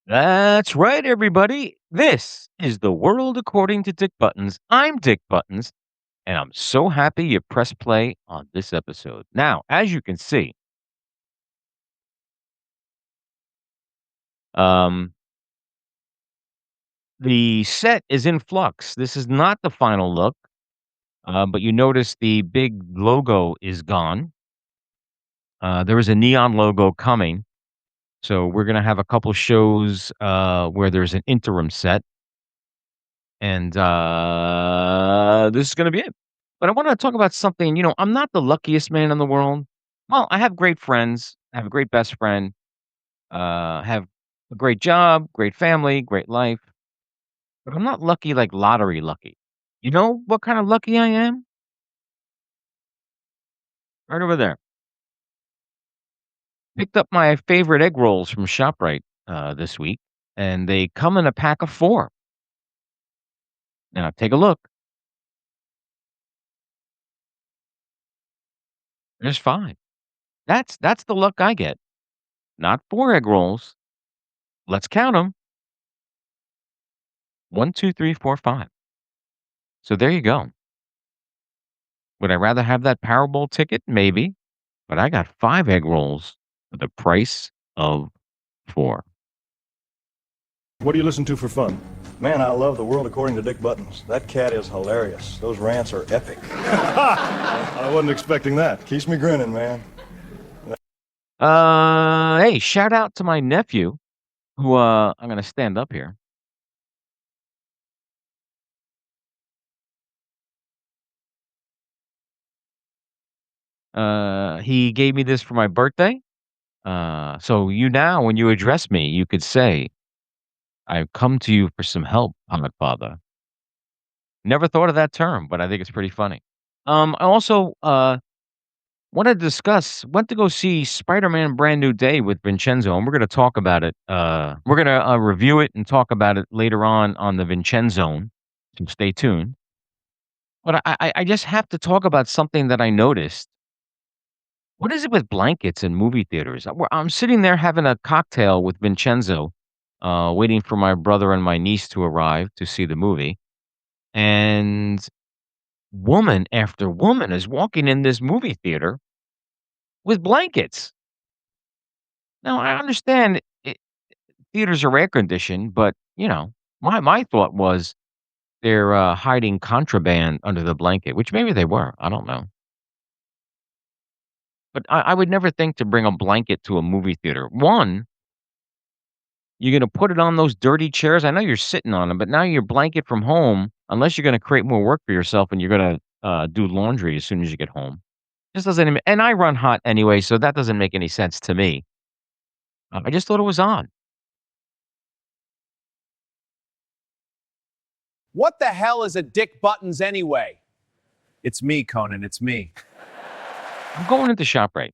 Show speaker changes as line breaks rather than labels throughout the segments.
That's right, everybody. This is the world according to Dick Buttons. I'm Dick Buttons, and I'm so happy you pressed play on this episode. Now, as you can see, um, the set is in flux. This is not the final look, but you notice the big logo is gone. There is a neon logo coming, so we're gonna have a couple shows where there's an interim set. And, this is gonna be it. But I wanna talk about something, I'm not the luckiest man in the world. Well, I have great friends. I have a great best friend, have a great job, great family, great life, but I'm not lucky like lottery lucky. You know what kind of lucky I am? Right over there. Picked up my favorite egg rolls from ShopRite, this week, and they come in a pack of 4. Now take a look. There's 5. That's the luck I get. Not 4 egg rolls. Let's count them. 1, 2, 3, 4, 5. So there you go. Would I rather have that Powerball ticket? Maybe, but I got 5 egg rolls for the price of 4.
What do you listen to for fun?
Man, I love The World According to Dick Buttons. That cat is hilarious. Those rants are epic.
I wasn't expecting that.
Keeps me grinning, man.
Hey, shout out to my nephew who, I'm gonna stand up here. He gave me this for my birthday. So you now, when you address me, you could say, "I've come to you for some help, Father." Never thought of that term, but I think it's pretty funny. I also, wanna discuss went to go see Spider-Man: Brand New Day with Vincenzo, and we're gonna talk about it. We're gonna, review it and talk about it later on the Vincenzone, so stay tuned. But I just have to talk about something that I noticed. What is it with blankets in movie theaters? I'm sitting there having a cocktail with Vincenzo, waiting for my brother and my niece to arrive to see the movie, and woman after woman is walking in this movie theater with blankets. Now, I understand theaters are air conditioned, but, my thought was they're, hiding contraband under the blanket, which maybe they were, I don't know. But I would never think to bring a blanket to a movie theater. 1, you're gonna put it on those dirty chairs. I know you're sitting on them, but now your blanket from home, unless you're gonna create more work for yourself and you're gonna, do laundry as soon as you get home. This doesn't even and I run hot anyway, so that doesn't make any sense to me. I just thought it was odd.
What the hell is a Dick Buttons anyway? It's me, Conan. It's me.
I'm going into ShopRite,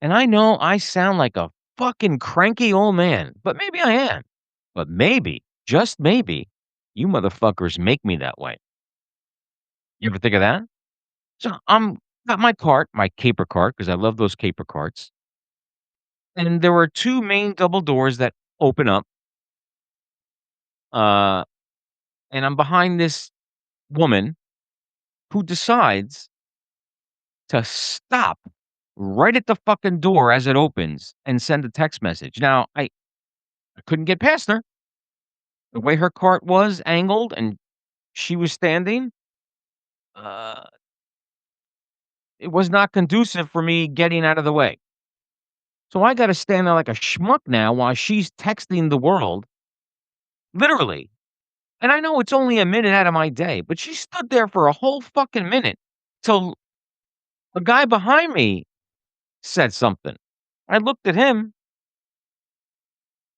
and I know I sound like a fucking cranky old man, but maybe I am. But maybe, just maybe, you motherfuckers make me that way. You ever think of that? So I'm got my cart, my caper cart, because I love those caper carts. And there were 2 main double doors that open up. Uh, and I'm behind this woman who decides to stop right at the fucking door as it opens and send a text message. Now, I couldn't get past her. The way her cart was angled and she was standing, uh, it was not conducive for me getting out of the way. So I gotta stand there like a schmuck now while she's texting the world, literally. And I know it's only a minute out of my day, but she stood there for a whole fucking minute till a guy behind me said something. I looked at him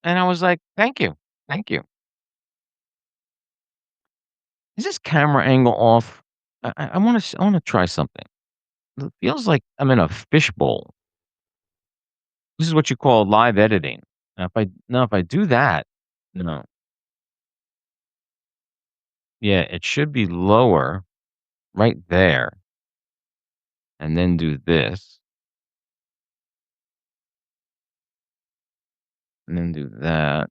and I was like, "Thank you. Thank you." Is this camera angle off? I wanna try something. It feels like I'm in a fishbowl. This is what you call live editing. Now if I do that no. Yeah, it should be lower right there, and then do this. and then do that.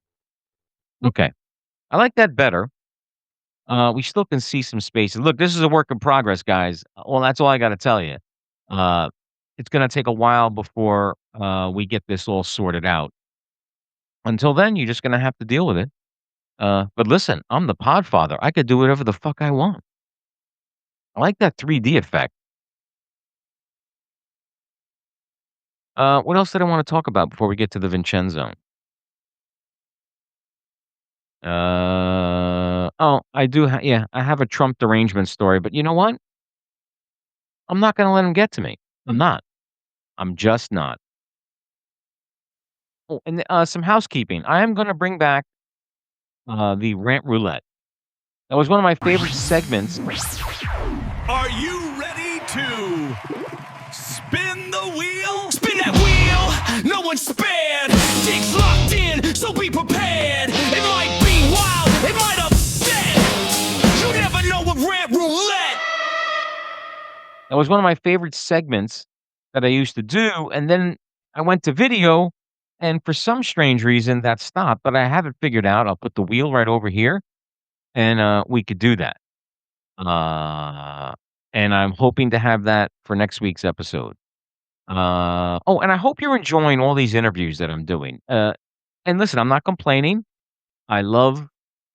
Okay. I like that better. We still can see some spaces. Look, this is a work in progress, guys. Well, that's all I gotta tell you. Uh, it's gonna take a while before, we get this all sorted out. Until then, you're just gonna have to deal with it. But listen, I'm the podfather. I could do whatever the fuck I want. I like that 3D effect. What else did I wanna talk about before we get to the Vincenzo? Oh, I do yeah, I have a Trump derangement story, but you know what? I'm not gonna let him get to me. I'm not. I'm just not. Oh, and, some housekeeping. I am gonna bring back, the rant roulette. That was one of my favorite segments.
Are you ready to spin the wheel? Spin that wheel! No one's spared! Dick's locked in, so be prepared! It might be wild, it might upset! You never know with rant roulette!
That was one of my favorite segments that I used to do, and then I went to video, and for some strange reason, that stopped, but I have it figured out. I'll put the wheel right over here, and, we could do that. Uh, and I'm hoping to have that for next week's episode. Oh, and I hope you're enjoying all these interviews that I'm doing. And listen, I'm not complaining. I love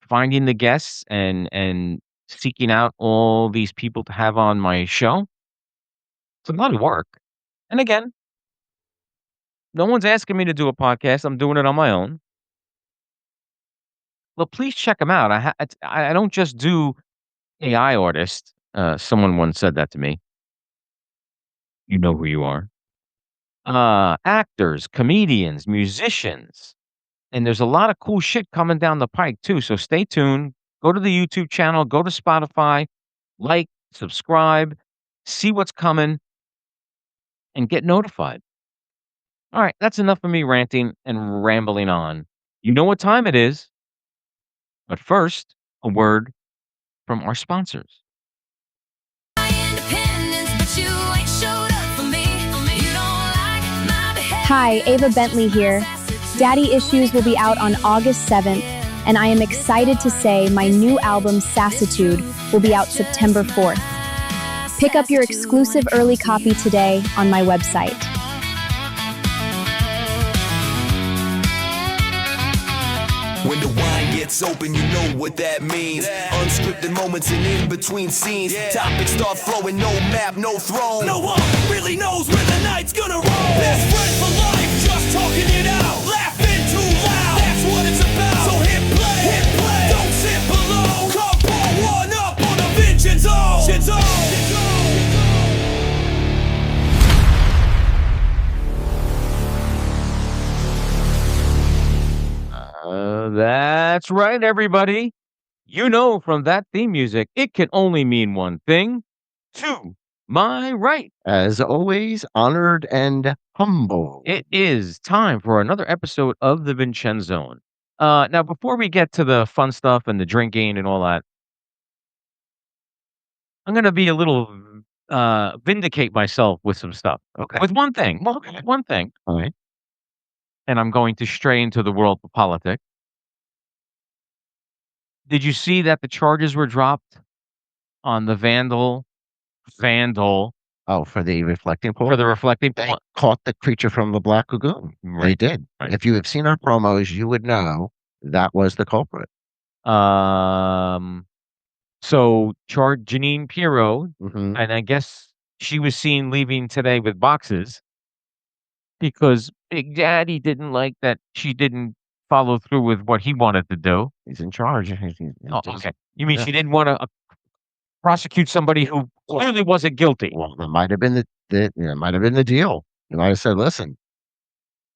finding the guests and seeking out all these people to have on my show. It's a lot of work. And again, no one's asking me to do a podcast. I'm doing it on my own. Well, please check them out. I don't just do AI artists. Someone once said that to me. You know who you are. Actors, comedians, musicians, and there's a lot of cool shit coming down the pike too. So stay tuned. Go to the YouTube channel. Go to Spotify. Like, subscribe, see what's coming, and get notified. All right, that's enough of me ranting and rambling on. You know what time it is. But first, a word from our sponsors.
Hi, Ava Bentley here. Daddy Issues will be out on August 7th, and I am excited to say my new album, Sassitude, will be out September 4th. Pick up your exclusive early copy today on my website.
When the wine gets open, you know what that means. Unscripted moments and in between scenes. Topics start flowing, no map, no throne. No one really knows where the night's gonna roll. Best friend for life, just talking it out. Laughing too loud, that's what it's about. So hit play, don't sit below. Come pour one up on a Vincenzo.
That's right, everybody. You know from that theme music, it can only mean one thing. To my right.
As always, honored and humble.
It is time for another episode of the Vincenzo. Now, before we get to the fun stuff and the drinking and all that, I'm going to be a little vindicate myself with some stuff.
Okay.
With one thing.
Okay.
One thing.
All right.
And I'm going to stray into the world of politics. Did you see that the charges were dropped on the vandal
Oh, for the reflecting pool?
for the reflecting
They
point?
caught the creature from the Black Lagoon. They
Right.
did.
Right.
If you have seen our promos, you would know that was the culprit.
So Janine Pirro,
Hmm.
and I guess she was seen leaving today with boxes because Big Daddy didn't like that she didn't follow through with what he wanted to do.
He's in charge.
Oh, okay. You mean
yeah.
she didn't want to prosecute somebody who clearly wasn't guilty?
Well, that might have been the deal. You might have said, "Listen,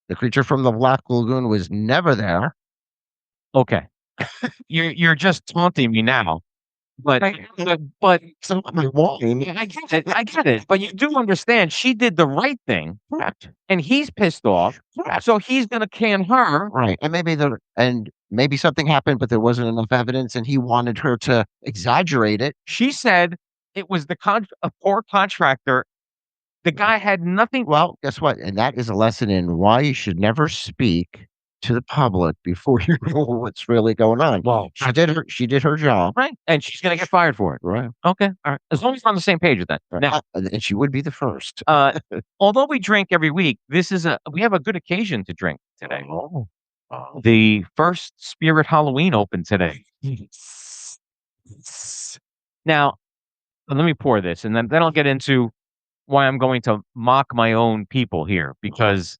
the creature from the Black Lagoon was never there."
Okay. You're just taunting me now. But
So my wine.
yeah, I get it. But you do understand she did the right thing,
Correct.
and he's pissed off, so he's gonna can her.
Right. And maybe something happened, but there wasn't enough evidence, and he wanted her to exaggerate it.
She said it was a poor contractor. The guy had nothing.
Well, guess what? And that is a lesson in why you should never speak to the public before you know what's really going on.
Well,
She did her job.
right, and she's gonna get fired for it.
Right.
Okay, all right. As long as we're on the same page with that.
Right.
Now,
And she would be the first.
although we drink every week, we have a good occasion to drink today.
Oh. Oh.
The first Spirit Halloween opened today. Now, let me pour this, and then I'll get into why I'm going to mock my own people here because,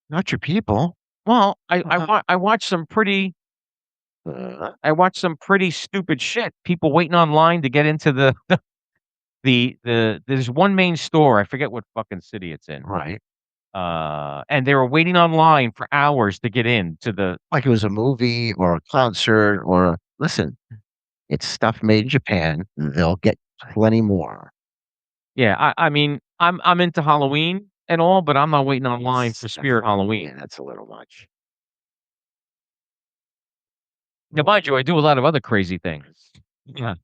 Not your people.
well, I watched some pretty
Uh,
stupid shit. People waiting online to get into the there's one main store. I forget what fucking city it's in.
right.
And they were waiting online for hours to get in to the.
Like it was a movie or a concert or listen, it's stuff made in Japan. They'll get plenty more.
Yeah, I mean, I'm into Halloween and all, but I'm not waiting online for Spirit
Yeah,
Halloween.
that's a little much.
Now, mind you, I do a lot of other crazy things. Yeah.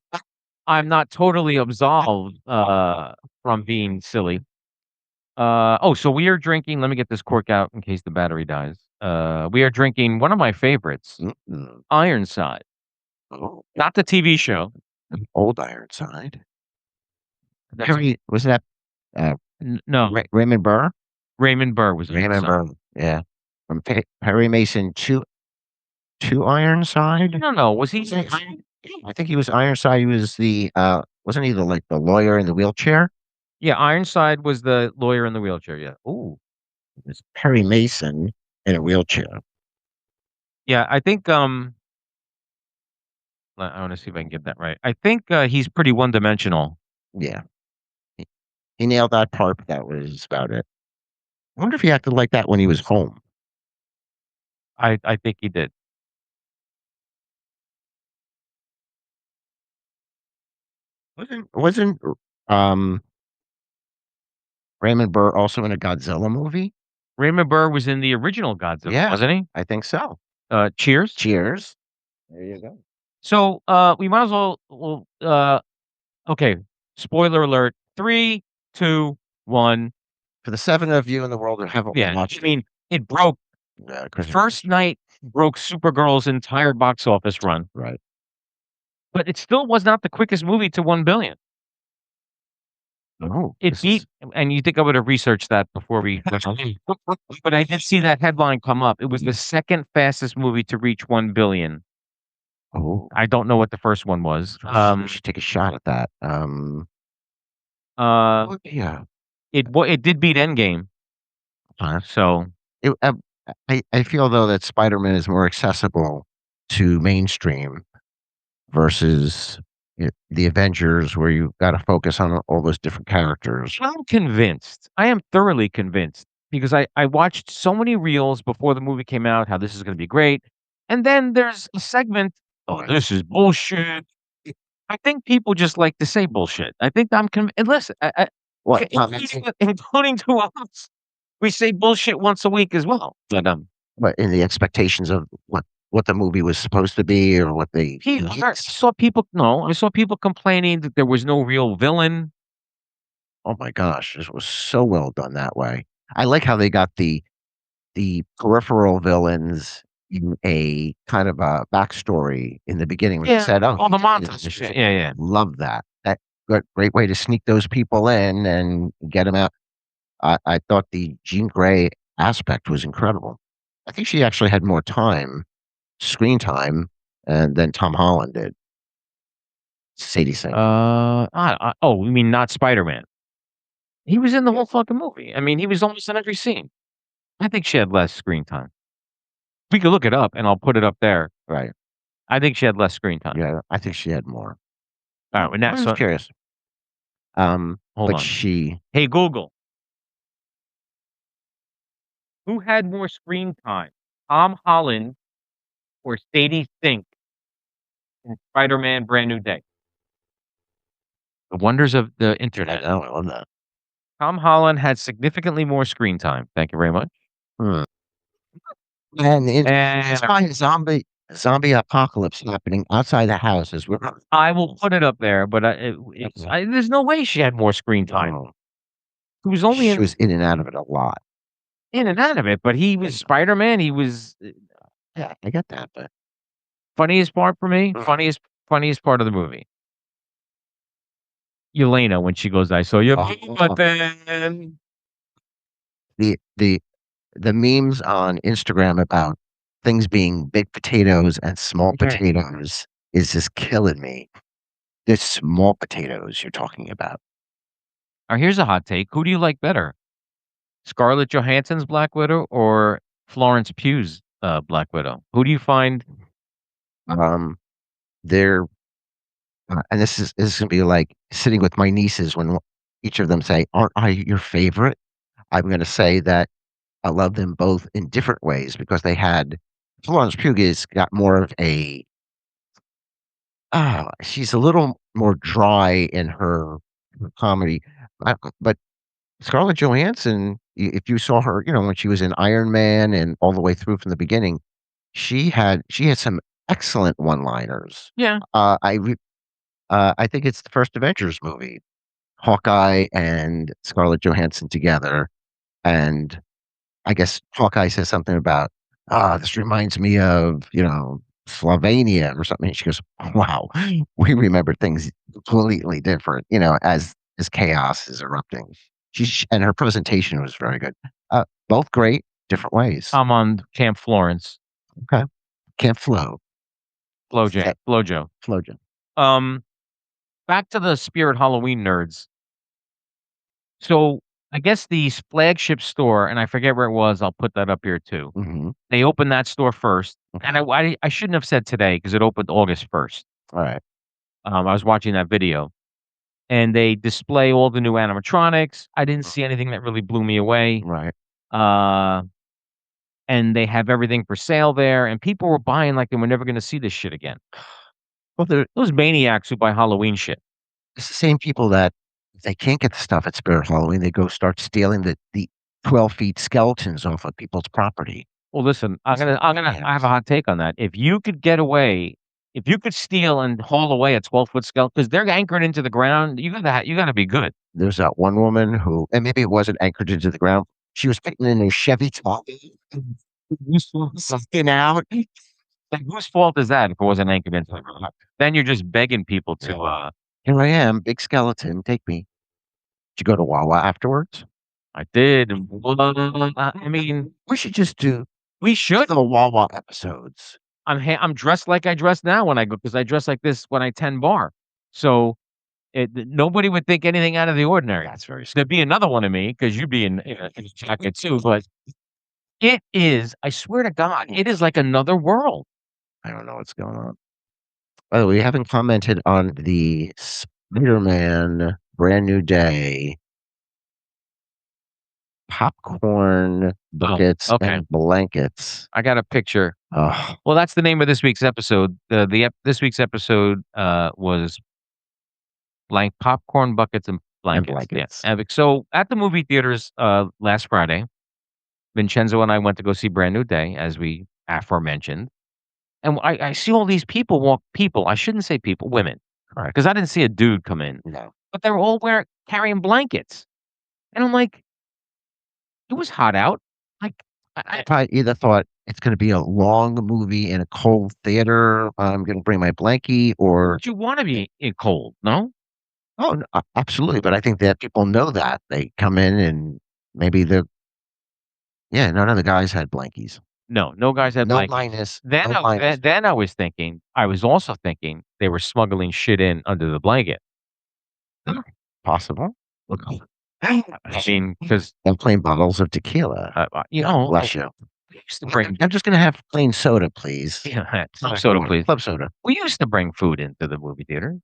I'm not totally absolved from being silly. So we are drinking. Let me get this cork out in case the battery dies. We are drinking one of my favorites,
Mm-mm.
Ironside,
Oh,
not the TV show.
old Ironside.
That's,
Was that
no,
Raymond Burr?
Raymond Burr was
Raymond
Ironside.
Burr, yeah. From Perry Mason to Ironside.
No. Was he?
Was he I think he was Ironside. He was the wasn't he the lawyer in the wheelchair?
Yeah, Ironside was the lawyer in the wheelchair. Yeah. Ooh.
It was Perry Mason in a wheelchair.
Yeah, I think I want to see if I can get that right. I think he's pretty one-dimensional.
Yeah. He nailed that part, but that was about it. I wonder if he acted like that when he was home.
I think he did.
Wasn't um Raymond Burr also in a Godzilla movie?
Raymond Burr was in the original Godzilla,
Yeah.
wasn't he?
I think so.
Cheers.
Cheers. There you go.
So, we might as well, okay, spoiler alert, 3, 2, 1.
For the 7 of you in the world that haven't
Yeah,
watched
I mean, it broke first night broke Supergirl's entire box office run,
right.
but it still was not the quickest movie to 1,000,000,000.
Oh,
It beat and you think I would have researched that before we but I did see that headline come up. It was the second fastest movie to reach 1,000,000,000.
Oh,
I don't know what the first one was.
we should take a shot at that. Yeah.
It did beat Endgame, so
It, I feel though that Spider-Man is more accessible to mainstream versus the Avengers, where you got to focus on all those different characters.
I'm convinced. I am thoroughly convinced because I watched so many reels before the movie came out, how this is gonna be great, and then there's a segment, "Oh, this is bullshit." I think people just like to say bullshit. I think and listen,
What?
including to us, we say bullshit once a week as well, but,
What in the expectations of what the movie was supposed to be, or what they?
I saw people complaining that there was no real villain.
Oh my gosh, this was so well done that way. I like how they got the peripheral villains in a kind of a backstory in the beginning when
Yeah,
it said, "Oh,
all the
he's
monsters.
innocent."
Yeah.
Love that. That great way to sneak those people in and get them out. I thought the Jean Grey aspect was incredible. I think she actually had more screen time, than Tom Holland did. Sadie Sink.
You mean not Spider-Man? He was in the whole fucking movie. I mean, he was almost in every scene. I think she had less screen time. We could look it up, and I'll put it up there.
Right.
I think she had less screen time.
Yeah, I think she had more.
All right, well, now,
I'm just curious.
hold
But
on. Hey, Google. Who had more screen time, Tom Holland or Sadie Sink in Spider-Man: Brand New Day? The wonders of the
I
internet.
know, I love that.
Tom Holland had significantly more screen time. Thank you very much.
Hmm. And it's
And
by a zombie apocalypse happening outside the house as we're
I will put it up there, but there's no way she had more screen time.
Oh,
He was only
she was in and out of it a lot.
in and out of it, but he was Spider-Man. He was
Yeah, I get that, but
Funniest part for me, funniest part of the movie. Yelena when she goes, "I saw your
oh,
button."
the the the memes on Instagram about things being big potatoes and small
Mhm.
potatoes is just killing me. The small potatoes you're talking about.
Here's a hot take. Who do you like better? Scarlett Johansson's Black Widow or Florence Pugh's, Black Widow? Who do you find
Um, they're and this is gonna be like sitting with my nieces when each of them say, "Aren't I your favorite?" I'm gonna say that I love them both in different ways because they had Florence Pugh has got more of a she's a little more dry in her comedy, but Scarlett Johansson, if you saw her, when she was in Iron Man and all the way through from the beginning, she had some excellent one-liners.
Yeah.
I think it's the first Avengers movie, Hawkeye and Scarlett Johansson together, and I guess Hawkeye says something about, this reminds me of, Slovenia or something." And she goes, "Wow, we remember things completely different, as chaos is erupting." And her presentation was very good. Both great, different ways.
I'm on Camp Florence.
Okay. Can't flow. That
Flojo.
Flojo.
Um, Back to the Spirit Halloween nerds. So, I guess the flagship store, and I forget where it was, I'll put that up here too.
Mhm.
They opened that store first,
Okay.
and I shouldn't have said today because it opened August 1st.
Alright.
I was watching that video, and they display all the new animatronics. I didn't see anything that really blew me away.
Right.
Uh, and they have everything for sale there, and people were buying like they were never gonna see this shit again.
Well,
Those maniacs who buy Halloween shit.
it's the same people that if they can't get the stuff at Spirit Halloween, they go start stealing the 12 feet skeletons off of people's property.
Well, listen, I have a
Yes.
hot take on that. If you could get away, if you could steal and haul away a 12-foot skeleton, because 'cause they're anchored into the ground, you gotta be good.
There's that one woman who and maybe it wasn't anchored into the ground. She was putting in a Chevy Tahoe, something out.
Like, whose fault is that if it wasn't anchored into the ground? Then you're just begging people to,
Yeah. "Here I am, big skeleton, take me." Did you go to Wawa afterwards?
I did, and I mean,
We should just do
we should.
the Wawa episodes.
I'm dressed like I dress now when I go because I dress like this when I tend bar. So, nobody would think anything out of the ordinary.
That's very s
There'd be another one of me because 'cause you'd be in a jacket too, but it is, I swear to God, it is like another world.
I don't know what's going on. By the way, we haven't commented on the Spider-Man Brand New Day popcorn
Oh,
buckets
okay.
and blankets.
I got a picture.
Oh,
Well, that's the name of this week's episode. This week's episode, was blank popcorn buckets and
and
blankets. Yeah.
blankets.
So at the movie theaters, last Friday, Vincenzo and I went to go see Brand New Day, as we aforementioned. And I see all these people, I shouldn't say people, women,
Right.
because I didn't see a dude come in,
No.
but they were all carrying blankets. And I'm like, it was hot out. Like,
I probably either thought it's gonna be a long movie in a cold theater, I'm gonna bring my blankie or
would you want to be in cold? No,
oh, no, absolutely, but I think that people know that. They come in and maybe the yeah, none of the guys had blankies.
no guys had
No
blankets.
minus,
Then,
no minus.
then I was also thinking they were smuggling shit in under the blanket.
Possible. Look,
I mean, because
and plain bottles of tequila. Bless you.
we used to bring,
I'm just gonna have plain soda, please.
yeah, club soda, please.
Club soda.
We used to bring food into the movie theater.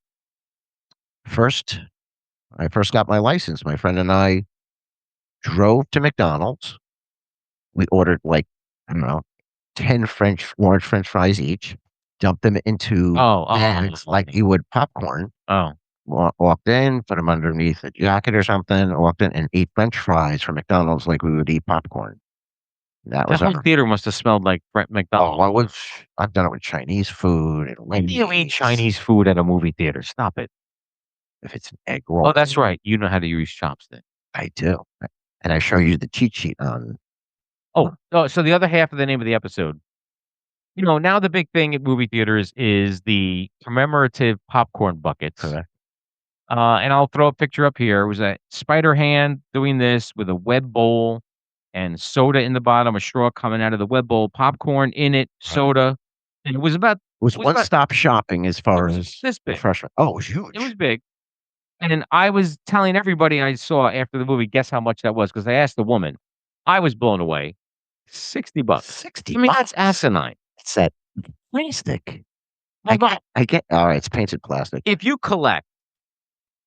First, I first got my license. My friend and I drove to McDonald's. We ordered like, I don't know, 10 large French fries each, dumped them into bags like you would popcorn.
Oh,
Walked in, put them underneath a jacket or something, walked in and ate French fries from McDonald's like we would eat popcorn. That
that
was
whole
our
theater must have smelled like
oh,
McDonald's.
I've done it with Chinese food and
When do you eat
Wendy's.
Chinese food at a movie theater? Stop it.
If it's an egg roll,
Oh, that's right. You know how to use chopsticks.
I do. And I show you the cheat sheet on
Oh, so the other half of the name of the episode. now the big thing at movie theaters is the commemorative popcorn buckets.
Correct.
And I'll throw a picture up here. It was a spider hand doing this with a web bowl and soda in the bottom, a straw coming out of the web bowl, popcorn in it,
Right.
soda. And it was about
It was
it was about
one-stop shopping as far
was
as
this big.
refreshment. Oh, it was huge.
It was big. And I was telling everybody I saw after the movie, guess how much that was? Because I asked the woman. I was blown away. $60.
60
I mean, that's
bucks.
asinine.
It's that plastic.
Well, but
I get alright, it's painted plastic.
if you collect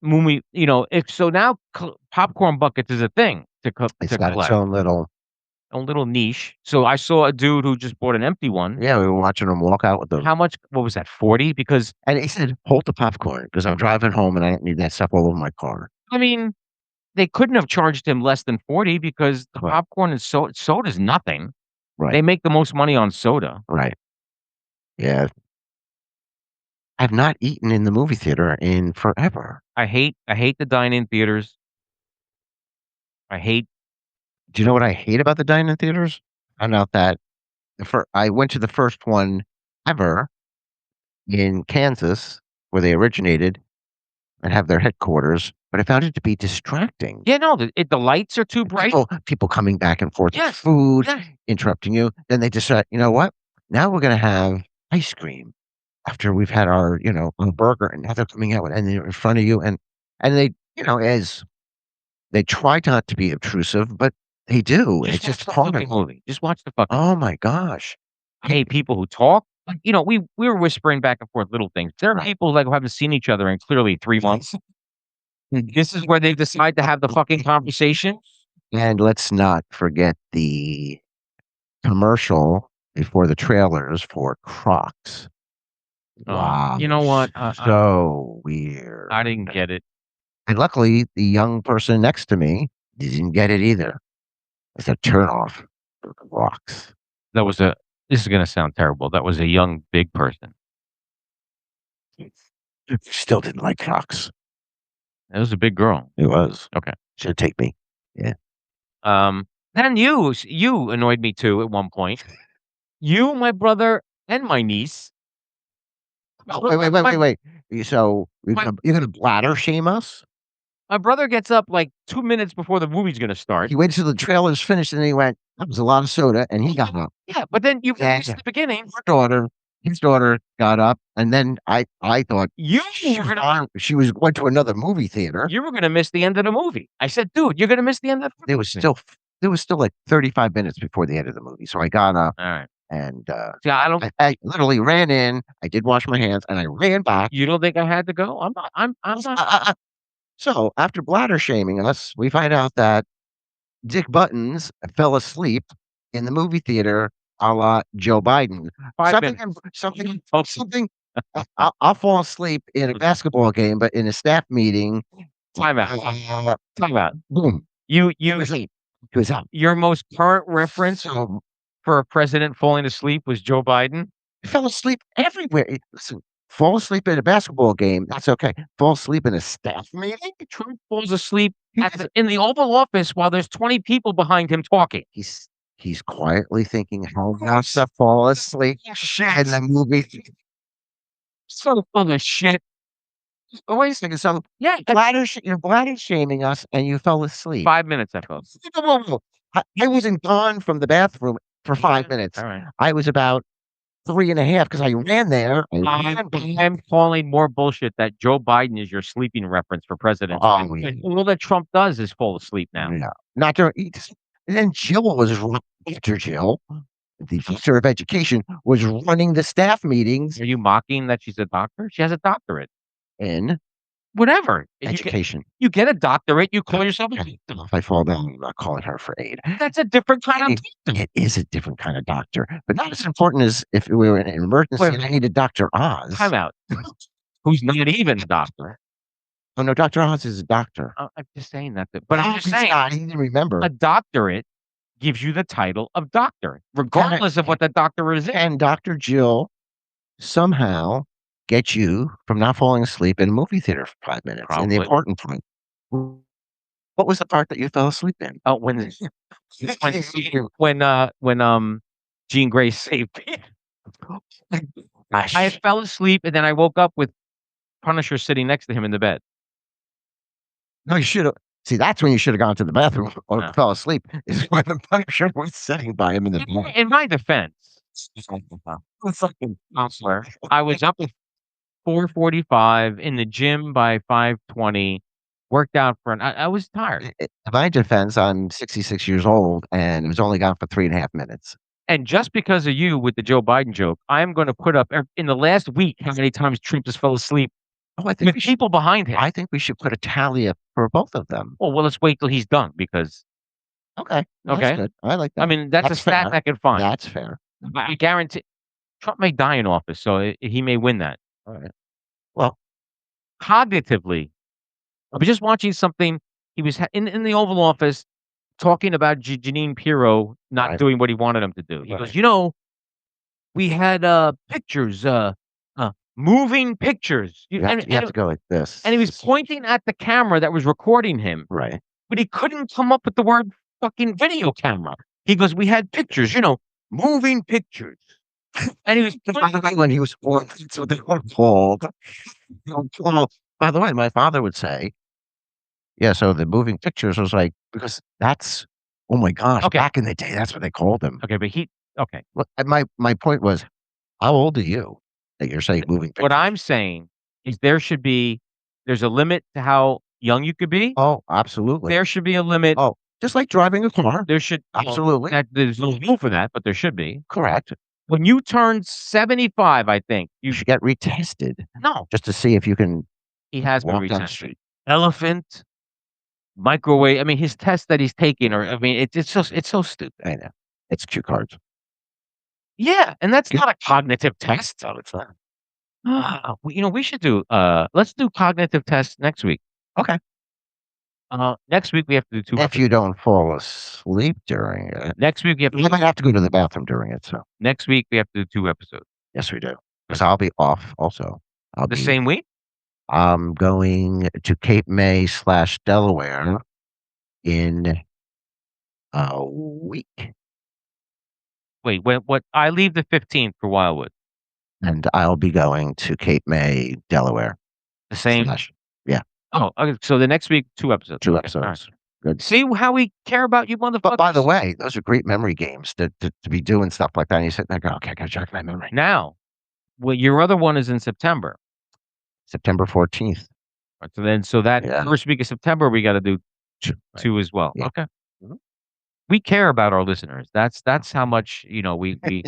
when we if so now popcorn buckets is a thing to
It's
to
got its
collect.
own little
A little niche. So I saw a dude who just bought an empty one.
yeah, we were watching him walk out with those.
How much? What was that? 40? Because
And he said, "Hold the popcorn because I'm driving home and I don't need that stuff all over my car."
I mean, they couldn't have charged him less than 40 because the
Right.
popcorn is soda's nothing.
Right,
They make the most money on soda.
right. Yeah. I've not eaten in the movie theater in forever.
I hate the dine-in theaters. I hate
Do you know what I hate about the dine-in theaters? Found out that I went to the first one ever in Kansas, where they originated and have their headquarters, but I found it to be distracting.
yeah, no, the lights are too bright.
People coming back and forth with
Yes,
food,
yes.
interrupting you. Then they decide, you know what? Now we're gonna have ice cream after we've had our burger, and now they're coming out and they're in front of you, and they, as they try not to be obtrusive, but they do. It's
Just
just
watch the
part of
fucking
it.
movie. Just watch the fucking
Oh my gosh.
I hate people who talk. Like, we were whispering back and forth little things. There are
Right.
people like who haven't seen each other in clearly 3 months. This is where they decide to have the fucking conversation.
And let's not forget the commercial before the trailers for Crocs. Wow.
You know what?
So weird.
I didn't get it.
And luckily, the young person next to me didn't get it either. It's a turnoff for Crocs.
This is gonna sound terrible. That was a young, big person.
Still didn't like Crocs.
It was a big girl.
It was.
Okay.
Should take me. Yeah.
Then you annoyed me too at one point. You, my brother, and my niece.
Oh, wait. So you're gonna bladder shame us?
My brother gets up like 2 minutes before the movie's gonna start.
He waited till the trailer's finished and then he went, "That was a lot of soda," and he got up.
Yeah, but then you
Yeah.
missed the beginning.
His daughter got up, and then I thought
You
she
were
was
gonna
went to another movie theater.
you were gonna miss the end of the movie. I said, "Dude, you're gonna miss the end of the
There was still like 35 minutes before the end of the movie, so I got up
All right.
and
See, I don't
I literally ran in. I did wash my hands, and I ran back.
you don't think I had to go? I'm not
So after bladder shaming us, we find out that Dick Buttons fell asleep in the movie theater, a la Joe Biden.
5 minutes.
Something. I'll fall asleep in a basketball game, but in a staff meeting,
Time out. Time out.
boom,
You
he was asleep. He was out.
your most current reference
So
for a president falling asleep was Joe Biden?
he fell asleep everywhere. Listen, fall asleep in a basketball game, that's okay. Fall asleep in a staff meeting?
Trump falls asleep in the Oval Office while there's 20 people behind him talking.
He's quietly thinking how else to fall asleep in the movie theater.
So full of shit.
Oh, wait a second. So
Yeah,
you're bladder shaming us, and you fell asleep.
5 minutes I felt.
Whoa. I wasn't gone from the bathroom for 5 minutes.
All right.
I was about 3.5 because I ran there.
I'm calling more bullshit that Joe Biden is your sleeping reference for president.
Oh,
And all that Trump does is fall asleep now.
No, not during. And then Jill was after Jill, the Minister of Education, was running the staff meetings
Are you mocking that she's a doctor? She has a doctorate.
in
Whatever.
education.
You get a doctorate, you call yourself a doctor.
If I fall down, I'm not calling her for aid.
That's a different kind of
It is a different kind of doctor, but not as important as if we were in an emergency
Wait.
and I needed Dr. Oz.
time out. Who's not even a doctor.
Oh no, Dr. Oz is a doctor.
I'm just saying that. But I'm just
he's
saying,
not. He didn't remember.
a doctorate gives you the title of doctor, regardless of what the doctorate is in.
And Dr. Jill somehow gets you from not falling asleep in a movie theater for 5 minutes. And the
Probably.
important point. What was the part that you fell asleep in?
Oh, when Jean Grey saved me.
Gosh.
I fell asleep, and then I woke up with Punisher sitting next to him in the bed.
No, you should have. See, that's when you should have gone to the bathroom or
No.
fell asleep. Is when the Punisher was sitting by him in the bed.
In my defense,
Fucking counselor.
I was up at 4:45, in the gym by 5:20, worked out for I was tired.
In my defense, I'm 66 years old and it was only gone for 3.5 minutes.
And just because of you with the Joe Biden joke, I am gonna put up in the last week how many times Trump just fell asleep
Oh, I think
with
we should.
people behind him.
I think we should put a tally up for both of them.
Well, let's wait till he's done because
Okay, that's
okay?
good. I like that.
I mean, that's a stat
fair.
I can find.
That's fair.
I guarantee Trump may die in office, so he may win that.
All right. Well,
Cognitively, I was just watching something. He was in the Oval Office talking about Jeanine Pirro not
Right.
doing what he wanted him to do. He
Right.
goes, we had pictures, moving pictures.
you have to go like this.
And he was pointing at the camera that was recording him,
right.
but he couldn't come up with the word fucking video camera. He goes, we had pictures, moving pictures. And he was
By the way, when he was born, that's what they were called. Well, by the way, my father would say, yeah, so the moving pictures was like, because that's, oh my gosh,
Okay.
back in the day, that's what they called them.
okay, but okay.
Well, and my point was, how old are you that you're saying moving pictures?
What I'm saying is there's a limit to how young you could be.
Oh, absolutely.
There should be a limit.
Oh, just like driving a car.
There should
Absolutely.
there's no rule for that, but there should be.
Correct.
When you turn 75, I think
You should get retested
no,
just to see if you can
he has been
walk down the
retested.
street.
Elephant, microwave. I mean, his tests that he's taking it's so stupid.
I know. It's cue cards.
Yeah, and that's not a cognitive test.
No, it's not.
We should do let's do cognitive tests next week.
Okay.
Next week we have to do 2
If
episodes.
you don't fall asleep during it,
Next week we have
you might have to go to the bathroom during it. So
next week we have to do 2 episodes.
yes, we do. Because I'll be off also.
The same week?
I'm going to Cape May / Delaware in a week,
Wait, what? I leave the 15th for Wildwood.
and I'll be going to Cape May, Delaware.
The same.
Yeah,
Oh, okay. So the next week, 2 episodes.
2
Okay, all right.
episodes. Good.
See how we care about you, motherfuckers.
But by the way, those are great memory games to be doing stuff like that. And you sit there and go, okay, I got to check my memory.
Now, well, your other one is in September.
September 14th.
Right, so that
Yeah.
first week of September, we got to do
Right.
2 as well.
Yeah.
Okay.
Mhm.
We care about our listeners. That's how much we.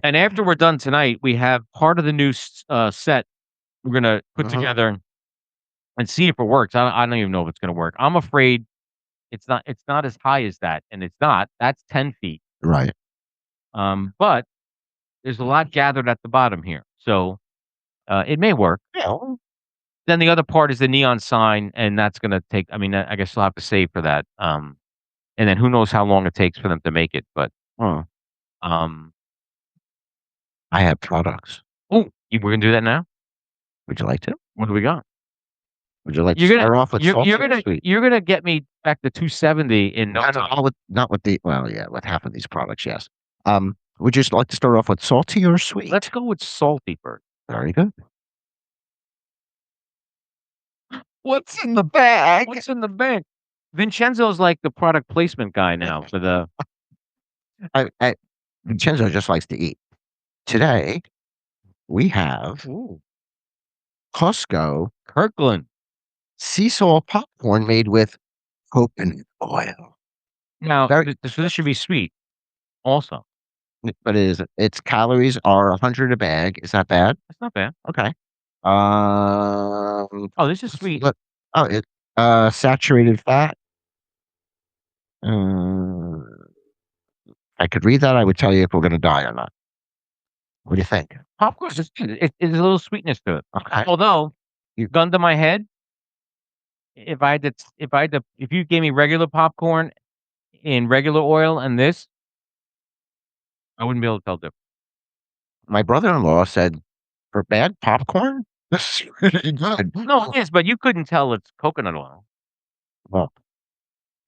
And after we're done tonight, we have part of the new set we're gonna put
Mhm.
together and see if it works. I don't even know if it's gonna work. I'm afraid it's not. It's not as high as that, and it's not. That's 10 feet.
Right.
But there's a lot gathered at the bottom here, so it may work.
Yeah.
Then the other part is the neon sign, and that's gonna take. I mean, I guess I'll have to save for that. And then who knows how long it takes for them to make it, but
Oh,
um,
I have products.
we're gonna do that now.
Would you like to?
What do we got?
Would you like
You're
to
gonna
start off with salty or sweet?
you're gonna get me back to 270 in no
No,
time.
not with the well, yeah, with half of these products, yes. Would you just like to start off with salty or sweet?
Let's go with salty first.
Very good. What's in the bag?
What's in the bag? Vincenzo's like the product placement guy now for the.
Vincenzo just likes to eat. Today, we have Costco
Kirkland.
sea salt popcorn made with coconut oil.
Now,
Very-
so this should be sweet, also.
But its calories are 100 a bag. Is that bad?
That's not bad.
Okay.
Oh, this is sweet.
Look, oh, it saturated fat. I could read that. I would tell you if we're going to die or not. What do you think?
Popcorn is good. It's a little sweetness to it.
Okay.
Although, gun to my head, if you gave me regular popcorn in regular oil and this, I wouldn't be able to tell difference.
My brother-in-law said, for bad popcorn, this is really good.
No, it is, but you couldn't tell it's coconut oil.
Well,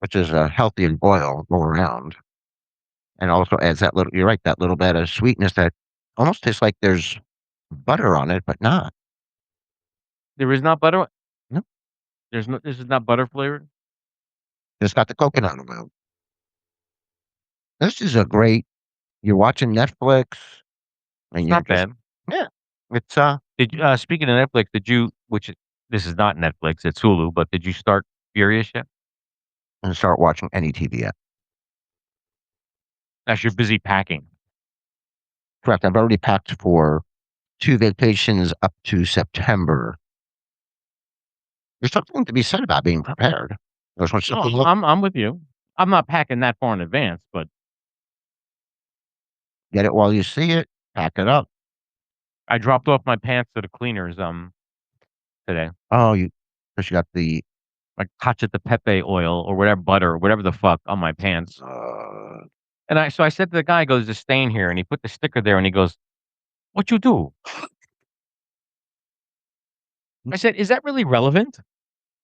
which is a healthy oil all around. and also adds that little. You're right, that little bit of sweetness that almost tastes like there's butter on it, but not.
There is not butter.
No,
There's no. This is not butter flavored.
it's got the coconut oil. This is a great. You're watching Netflix, and
It's
you're
not
just
bad.
yeah. It's
Did you, speaking of Netflix, did you? This is not Netflix. It's Hulu. But did you start Furious yet?
and start watching any TV yet.
As you're busy packing.
Correct. I've already packed for 2 vacations up to September. There's something to be said about being prepared. There's one
No,
simple look.
I'm with you. I'm not packing that far in advance, but
Get it while you see it. Pack it up.
I dropped off my pants to the cleaners today.
Oh, because you got the
Like cacio de pepe oil or whatever butter or whatever the fuck on my pants. And I said to the guy, "Goes the stain here," and he put the sticker there, and he goes, "What you do?" I said, "Is that really relevant?"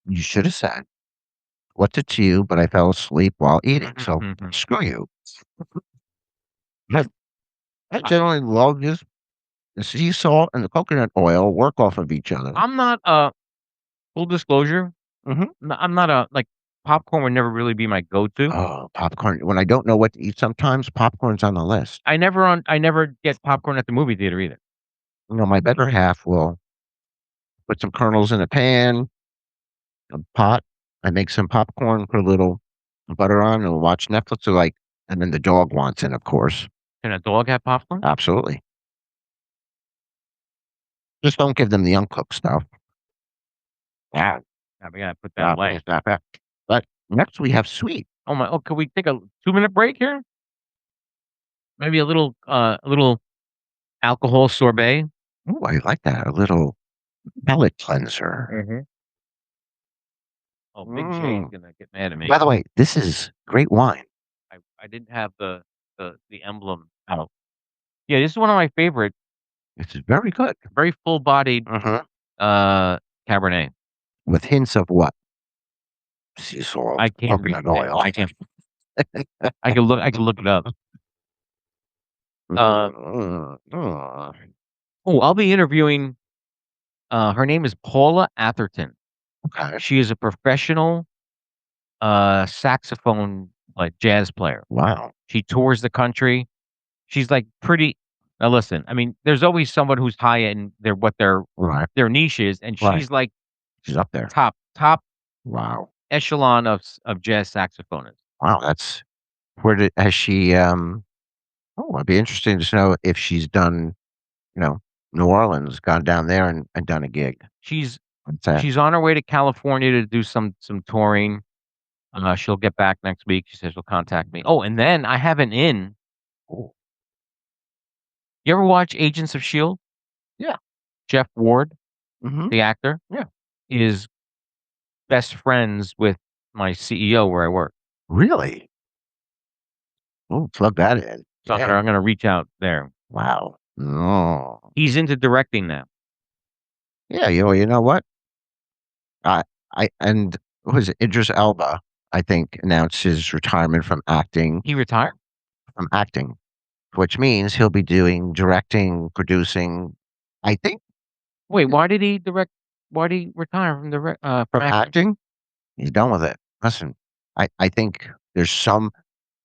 you should have said, "What's it to you?" But I fell asleep while eating. So
Mhm.
screw you. I, I generally love just the sea salt and the coconut oil work off of each other.
I'm not full disclosure.
Mhm.
I'm not a like popcorn would never really be my go-to.
Oh, popcorn. When I don't know what to eat sometimes, popcorn's on the list.
I never get popcorn at the movie theater either.
My better half will put some kernels in a pan, a pot. I make some popcorn, put a little butter on, and watch Netflix. Or like, and then the dog wants it, of course.
Can a dog have popcorn?
Absolutely. Just don't give them the uncooked stuff. Yeah,
Yeah, we gotta put that away.
stop it. But next we have sweet.
Oh my! Oh, can we take a 2-minute break here? Maybe a little alcohol sorbet.
Oh, I like that. A little palate cleanser.
Mhm. Oh, Big J's
Mm.
gonna get mad at me.
By the way, this is great wine.
I didn't have the emblem out. Yeah, this is one of my favorite.
It's very good.
Very full-bodied
Mhm.
Cabernet.
With hints of what? Sea salt,
I can't read
coconut
it.
oil.
I can't. I can look it up. I'll be interviewing. Her name is Paula Atherton.
Okay.
She is a professional saxophone like jazz player.
Wow.
She tours the country. She's like pretty. Now listen, I mean, there's always someone who's high in
Right.
their niche is, and
Right.
she's like
She's up there.
top
Wow.
echelon of jazz saxophonists.
Wow. Has she, it'd be interesting to know if she's done, you know, New Orleans, gone down there and done a gig.
She's
What's that?
she's on her way to California to do some touring. She'll get back next week. She says she'll contact me. Oh, and then I have an in.
Oh,
You ever watch Agents of Shield?
yeah.
Jeff Ward,
Hmm.
the actor,
Yeah.
is best friends with my CEO where I work.
Really? Oh, plug that in.
So
Yeah.
I'm gonna reach out there.
Wow. Oh.
He's into directing now.
Yeah. You know what? I, and what was it? Idris Elba, I think, announced his retirement
He retired?
from acting, which means he'll be doing directing, producing. I think
Wait, why did he direct? Why did he retire from
from
from acting?
acting, he's done with it. Listen, I think there's some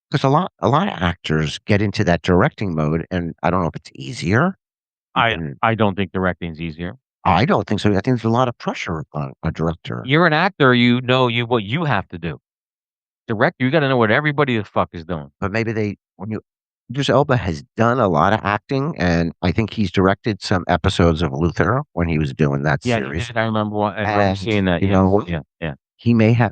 because a lot of actors get into that directing mode, and I don't know if it's easier. And
I don't think directing's easier.
I don't think so. I think there's a lot of pressure on a director.
You're an actor. You know what you have to do. Direct. You got to know what everybody the fuck is doing.
But maybe Idris Elba has done a lot of acting, and I think he's directed some episodes of Luther when he was doing that
Yeah,
series.
I remember. I remember
And,
seeing that.
you
Yeah,
know what?
yeah.
He may have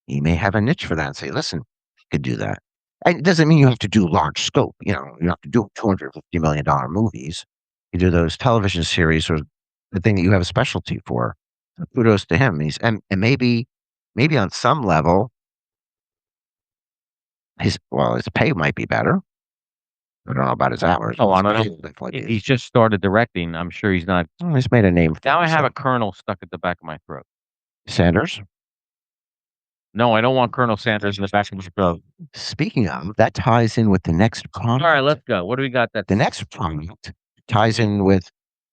a niche for that and say, listen, you could do that. And it doesn't mean you have to do large scope. You don't have to do $250 million movies. You do those television series or the thing that you have a specialty for. So kudos to him. And maybe on some level, his pay might be better. I don't know about his hours.
Oh, I don't
His
know.
pay definitely is.
He's just started directing. I'm sure he's not.
Oh, he's made a name for
Now I have a
himself.
kernel stuck at the back of my throat.
Sanders.
No, I don't want Colonel Sanders in the back of my throat.
Speaking of, that ties in with the next
All right,
product.
let's go. What do we got? That
The next product ties in with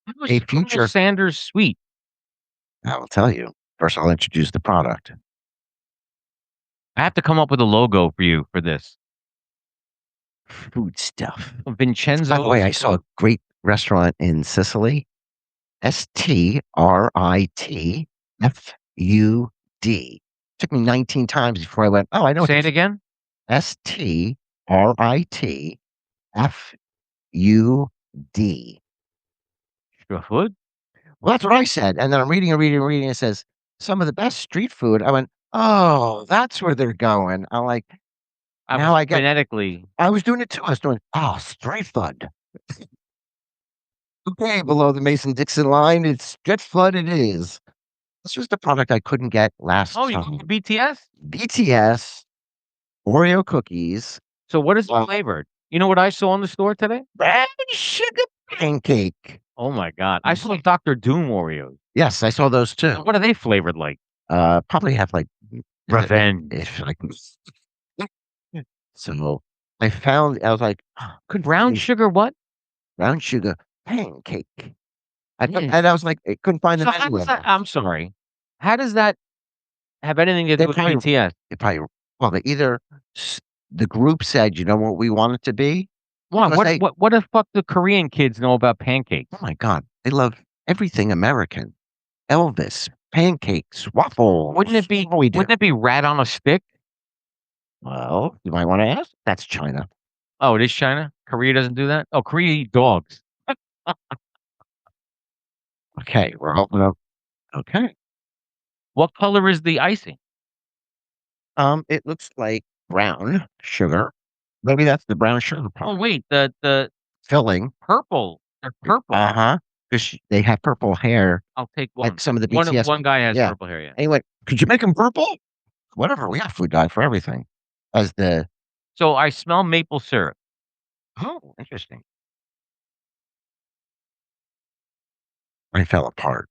How was
a
Colonel
future.
Sanders sweet?
I will tell you. First, I'll introduce the product.
I have to come up with a logo for you for this.
Food stuff.
Vincenzo.
By the way, I saw a great restaurant in Sicily. STRITFUD. Took me 19 times before I went, oh, I know.
Say it again.
STRITFUD.
Food?
Well, that's what I said. And then I'm reading and reading and reading. It says some of the best street food. I went, oh, that's where they're going. I'm like, now I get
phonetically.
I was doing it too. I was doing, oh, street food. Okay, below the Mason-Dixon line, it's street food. It is. This was the product I couldn't get last
Oh, you
time.
got BTS?
BTS Oreo cookies.
So what is it flavored? You know what I saw in the store today?
Brown sugar pancake.
Oh my God. I saw Dr. Doom Oreos.
Yes, I saw those too.
What are they flavored like?
Probably have like
Revenge.
So I was like,
Brown sugar what?
brown sugar pancake. And I was like, I couldn't find the
So how
menu.
does that, I'm sorry. How does that have anything to do with BTS?
They probably, well, the group said, you know what we want it to be?
What the fuck do Korean kids know about pancakes?
Oh my God, they love everything American. Elvis, pancakes, waffles.
Wouldn't it be rat on a stick?
Well, you might want to ask. That's China.
Oh, it is China? Korea doesn't do that? Oh, Korea eat dogs.
Okay, we're opening up. Okay.
What color is the icing?
It looks like brown sugar. Maybe that's the brown sugar
Oh
part.
wait, the
Filling.
purple. They're purple.
Uh-huh. Because they have purple hair.
I'll take one.
Like some of the BTS.
One guy has
Yeah.
purple hair, yeah.
Anyway, could you make them purple? Whatever. We got food dye for everything. As the
So I smell maple syrup.
Oh, interesting. I fell apart.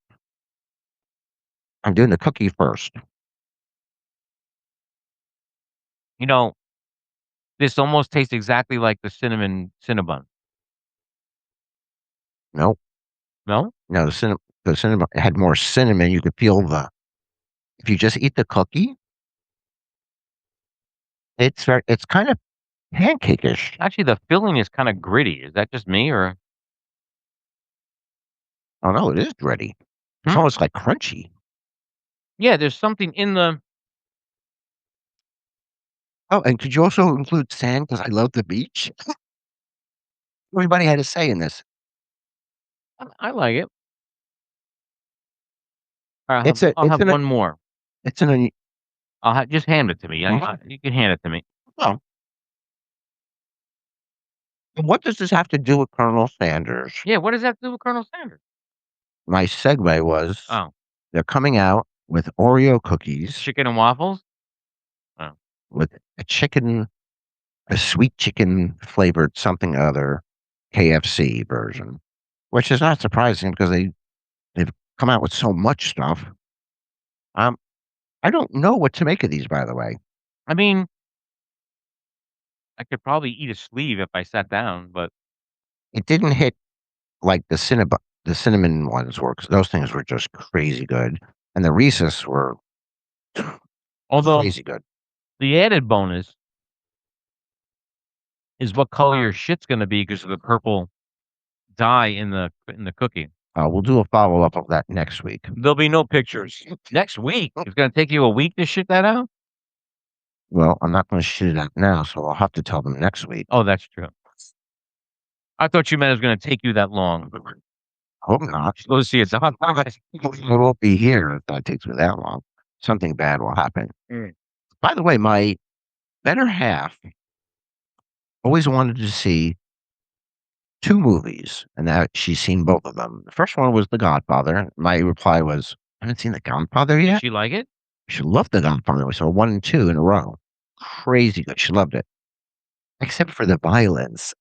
I'm doing the cookie first.
You know, this almost tastes exactly like the cinnamon Cinnabon.
Nope.
No?
No, the cinnamon had more cinnamon. You could feel if you just eat the cookie, it's kind of pancake-ish.
Actually, the filling is kind of gritty. Is that just me or?
Oh no, it is gritty. It's almost like crunchy.
Yeah, there's something in the.
Oh, and could you also include sand? Because I love the beach. Everybody had a say in this.
I like it. All right,
It's
I'll have one more.
It's an.
Just hand it to me. You can hand it to me.
Oh. And what does this have to do with Colonel Sanders?
Yeah, what does that do with Colonel Sanders?
My segue was they're coming out with Oreo cookies.
Chicken and waffles? Oh.
With a sweet chicken flavored something other KFC version, which is not surprising because they've come out with so much stuff. I don't know what to make of these, by the way.
I mean, I could probably eat a sleeve if I sat down, but
it didn't hit like the cinnamon ones were, because those things were just crazy good, and the Reese's were crazy good.
The added bonus is what color your shit's going to be because of the purple dye in the cookie.
We'll do a follow-up of that next week.
There'll be no pictures. Next week? It's going to take you a week to shit that out?
Well, I'm not going to shit it out now, so I'll have to tell them next week.
Oh, that's true. I thought you meant it was going to take you that long.
Hope not.
Go see it.
I won't be here if that takes me that long. Something bad will happen. By the way, my better half always wanted to see 2 movies, and that she's seen both of them. The first one was The Godfather. My reply was, I haven't seen The Godfather yet.
Did she like it?
She loved The Godfather. We saw 1 and 2 in a row. Crazy good. She loved it. Except for the violence.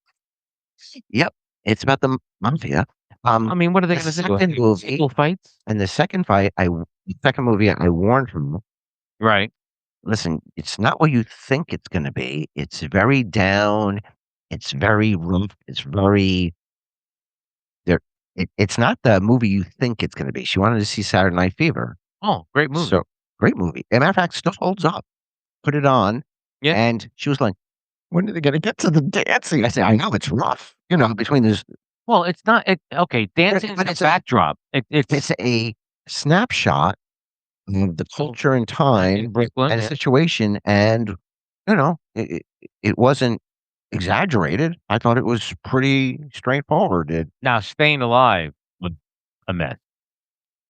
Yep. It's about the mafia.
I mean, what are they going to do? Movie, fights?
And the second movie, I warned him.
Right.
listen, it's not what you think it's gonna be. It's very down. It's very rough. It's very there. It's not the movie you think it's gonna be. She wanted to see Saturday Night Fever.
Oh, great movie.
So great movie. As a matter of fact, still holds up. Put it on,
Yeah.
and she was like, "When are they gonna get to the dancing?" I said, "I know it's rough, between this."
Well, it's not okay, dancing
But
is a backdrop.
it's a snapshot of the culture and time
in Brooklyn,
and
yeah.
situation, and it wasn't exaggerated. I thought it was pretty straightforward.
Now Staying Alive was a mess.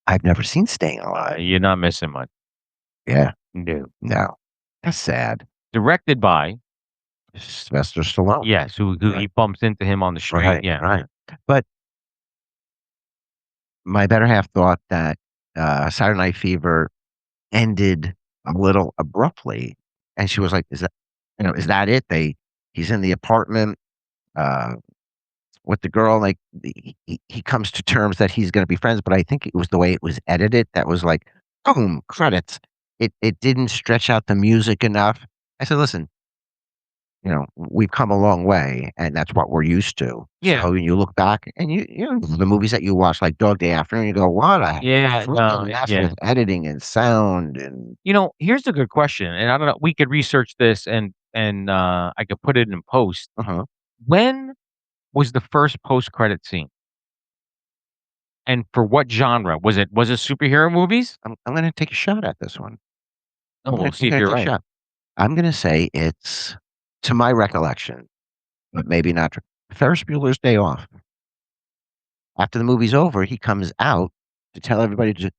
I've never seen Staying Alive.
You're not missing much.
Yeah,
No.
no, that's sad.
Directed by
Sylvester Stallone.
yes, who he bumps into him on the street,
Right,
yeah.
right. But my better half thought that Saturday Night Fever ended a little abruptly, and she was like, is that it?" He's in the apartment, uh, with the girl, like, he comes to terms that he's gonna be friends, but I think it was the way it was edited that was like, boom, credits. It didn't stretch out the music enough. I said, "Listen, we've come a long way, and that's what we're used to."
Yeah.
So when you look back and the movies that you watch, like Dog Day Afternoon, you go, "What a
Yeah, no,
freaking mess
yeah.
with editing and sound," and
Here's a good question, and I don't know, we could research this and I could put it in post.
uh-huh.
When was the first post-credit scene? And for what genre? Was it superhero movies?
I'm gonna take a shot at this one.
Oh, we'll see
I'm
if
gonna
you're
take a
right.
shot. I'm gonna say it's, to my recollection, but maybe not true, Ferris Bueller's Day Off. After the movie's over, he comes out to tell everybody to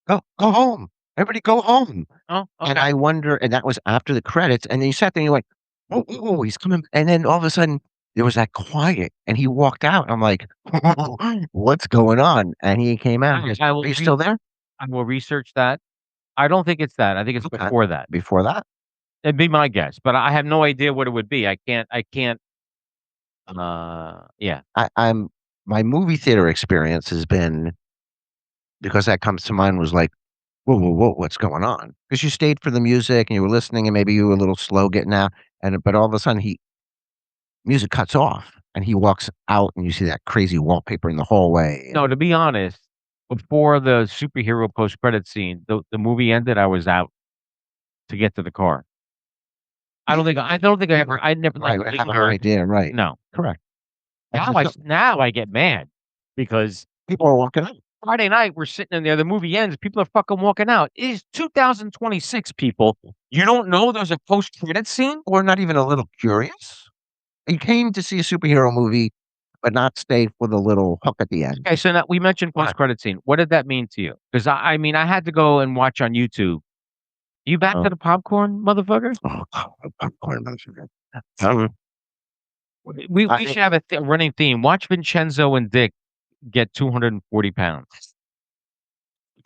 go home. Everybody go home.
Oh,
And
okay.
I wonder, and that was after the credits, and then you sat there and you're like, "Oh, oh, oh, he's coming," and then all of a sudden, there was that quiet, and he walked out, I'm like, "What's going on?" And he came out, he goes,
I
"Are
will
you still there?"
I will research that. I don't think it's that. I think it's
Okay.
before that.
Before that?
It'd be my guess, but I have no idea what it would be. I can't, yeah.
I'm my movie theater experience has been, because that comes to mind, was like, "Whoa, whoa, whoa, what's going on?" Because you stayed for the music and you were listening and maybe you were a little slow getting out, but all of a sudden music cuts off and he walks out and you see that crazy wallpaper in the hallway.
No, to be honest, before the superhero post-credit scene, the movie ended, I was out to get to the car. I don't think I never,
Right,
like,
I have an
lingered.
idea, right.
No.
Correct.
Now I get mad because
People are walking out.
Friday night, we're sitting in there, the movie ends, people are fucking walking out. It is 2026, people. You don't know there's a post-credit scene?
Or not even a little curious. You came to see a superhero movie, but not stay for the little hook at the end.
Okay, so now we mentioned
Right.
post-credit scene. What did that mean to you? 'Cause I mean, I had to go and watch on YouTube. You back
Oh.
to the popcorn, motherfucker?
Oh, popcorn monster. Um,
We
I
should have a running theme. Watch Vincenzo and Dick get 240 pounds,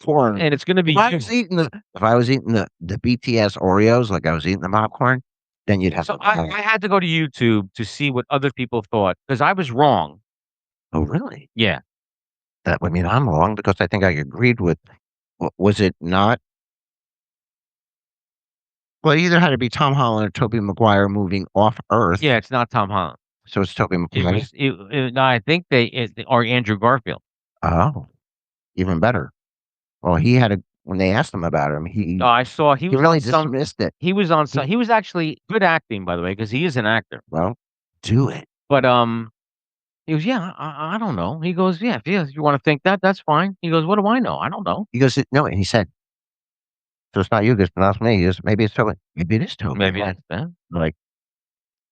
Corn.
and it's gonna be
If I
you.
was eating the BTS Oreos like I was eating the popcorn, then you'd have
So
to
I had to go to YouTube to see what other people thought because I was wrong.
Oh, really?
Yeah.
That would mean I'm wrong because I think I agreed with, was it not? Well, it either had to be Tom Holland or Tobey Maguire moving off Earth.
Yeah, it's not Tom Holland.
So it's Tobey
It
Maguire.
was no, I think or Andrew Garfield.
Oh, even better. Well, he had a when they asked him about him, he
I saw he
he
was
really
on some
dismissed it.
he was on some he was actually good acting, by the way, because he is an actor.
Well, do it.
But, he goes, "Yeah, I don't know." He goes, "Yeah, if you wanna think that, that's fine." He goes, "What do I know? I don't know."
He goes, "No," and he said, "So it's not you, it's not me." He goes, "Maybe it's Tobey." Maybe it is Tobey.
Maybe
Yeah.
that's that.
Like,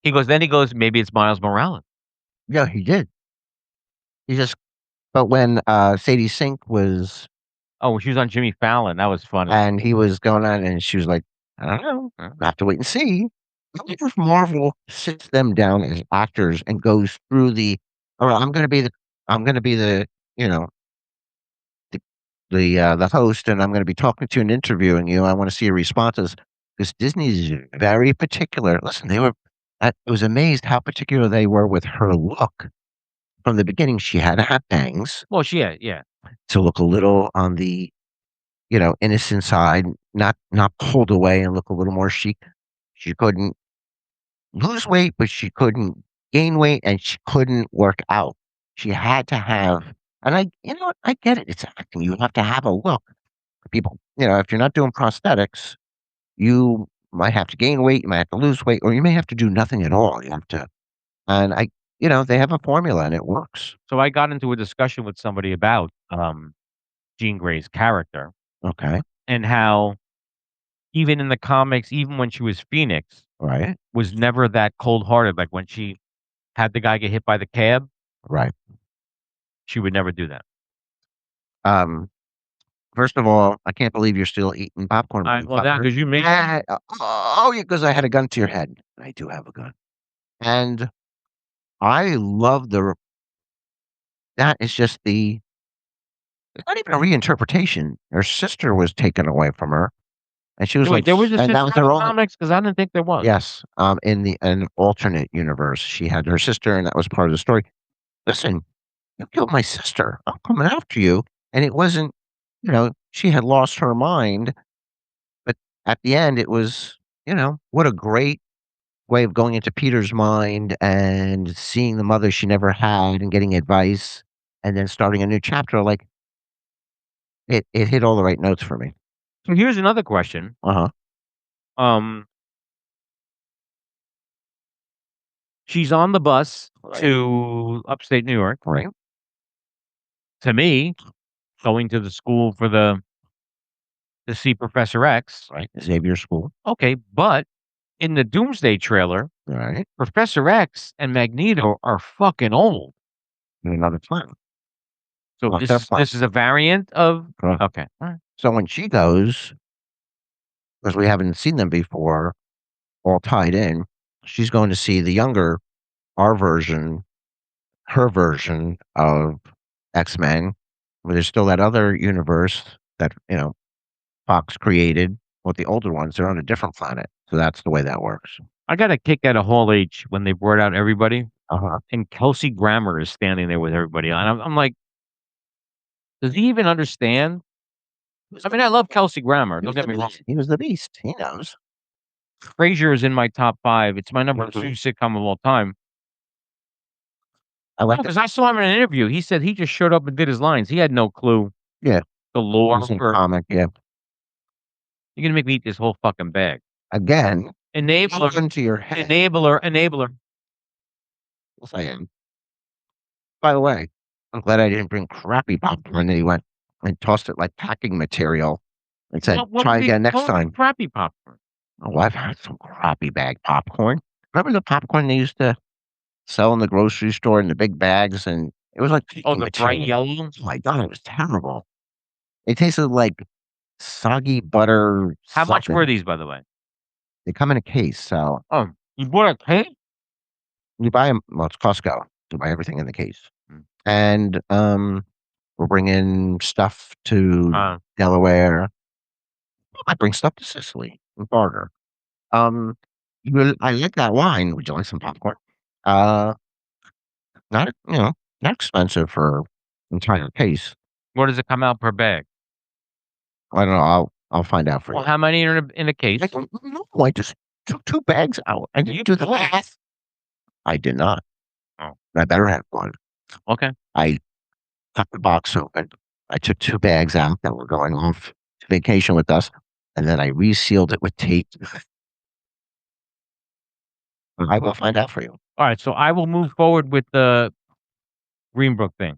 He goes, "Maybe it's Miles Morales."
yeah, he did. He just but when, Sadie Sink was
Oh, she was on Jimmy Fallon, that was funny.
and he was going on and she was like, "I don't know. I have to wait and see." I wonder if Marvel sits them down as actors and goes through "All right, I'm gonna be the, you know, the host, and I'm gonna be talking to you and interviewing you. I wanna see your responses." Because Disney is very particular. Listen, I was amazed how particular they were with her look. From the beginning, she had to have bangs
Well, yeah.
to look a little on the innocent side, not pulled away and look a little more chic. She couldn't lose weight, but she couldn't gain weight, and she couldn't work out. She had to have, and I get it. It's acting. You have to have a look. People, if you're not doing prosthetics, you might have to gain weight, you might have to lose weight, or you may have to do nothing at all. You have to, and they have a formula and it works.
So I got into a discussion with somebody about Jean Grey's character
Okay,
and how even in the comics, even when she was Phoenix,
right,
was never that cold hearted. Like when she had the guy get hit by the cab,
right.
she would never do that.
Um, First of all, I can't believe you're still eating popcorn.
Well, that because you made
Oh, yeah, because I had a gun to your head. I do have a gun, and I love the. That is just the. It's not even a reinterpretation. Her sister was taken away from her, and she was
wait.
like,
There was a
and
sister
that was
in
her
the
only.
comics because I didn't think there was.
Yes, in an alternate universe, she had her sister, and that was part of the story. Listen, you killed my sister. I'm coming after you, and it wasn't. She had lost her mind, but at the end, it was. What a great way of going into Peter's mind and seeing the mother she never had and getting advice, and then starting a new chapter. Like it hit all the right notes for me.
So here's another question.
Uh huh.
Um, she's on the bus
Right.
to upstate New York.
Right.
To me, going to the school for to see Professor X.
Right. Xavier School.
Okay, but in the Doomsday trailer,
Right.
Professor X and Magneto are fucking old.
And another planet.
So
Well,
this
they're
is
fine.
this is a variant of
Correct.
okay. All right.
So when she goes, because we haven't seen them before, all tied in, she's going to see the younger, our version, her version of X-Men. But there's still that other universe that, Fox created with the older ones. They're on a different planet. So that's the way that works.
I got a kick out of Hall H when they brought out everybody,
Uh-huh.
and Kelsey Grammer is standing there with everybody, and I'm like, does he even understand? I mean, I love Kelsey Grammer. Don't get me wrong.
He was the beast. He knows.
Frasier is in my top 5. It's my number 2
Mhm.
sitcom of all time.
I like that.
Because I saw him in an interview. He said he just showed up and did his lines. He had no clue
Yeah.
the lore.
He's in
Or
comic. Yeah.
you're gonna make me eat this whole fucking bag.
Again,
Enabler,
into your head.
enabler.
Yes, I am. By the way, I'm glad I didn't bring crappy popcorn that he went and tossed it like packing material and said,
What
try
would be
again next
what would be
time.
crappy popcorn?
Oh, I've had some crappy bag popcorn. Remember the popcorn they used to sell in the grocery store in the big bags? And it was like
Oh,
packing
the bright
material.
yellow.
Oh my God, it was terrible. It tasted like soggy butter.
How much were
something.
these, by the way?
They come in a case, so
Oh, you bought a case?
you buy them. Well, it's Costco. You buy everything in the case,
Mm.
and we'll bring in stuff to
Uh,
Delaware. I bring stuff to Sicily and barter. I like that wine. Would you like some popcorn? Uh, not not expensive for entire case.
what does it come out per bag?
I don't know. I'll find out for
Well,
you.
how many are in a case?
I don't know. I just took 2 bags out. I didn't do the math. I did not.
Oh.
I better have one.
Okay.
I cut the box open. I took 2 bags out that were going off to vacation with us, and then I resealed it with tape. I will find out for you.
All right. So I will move forward with the Greenbrook thing.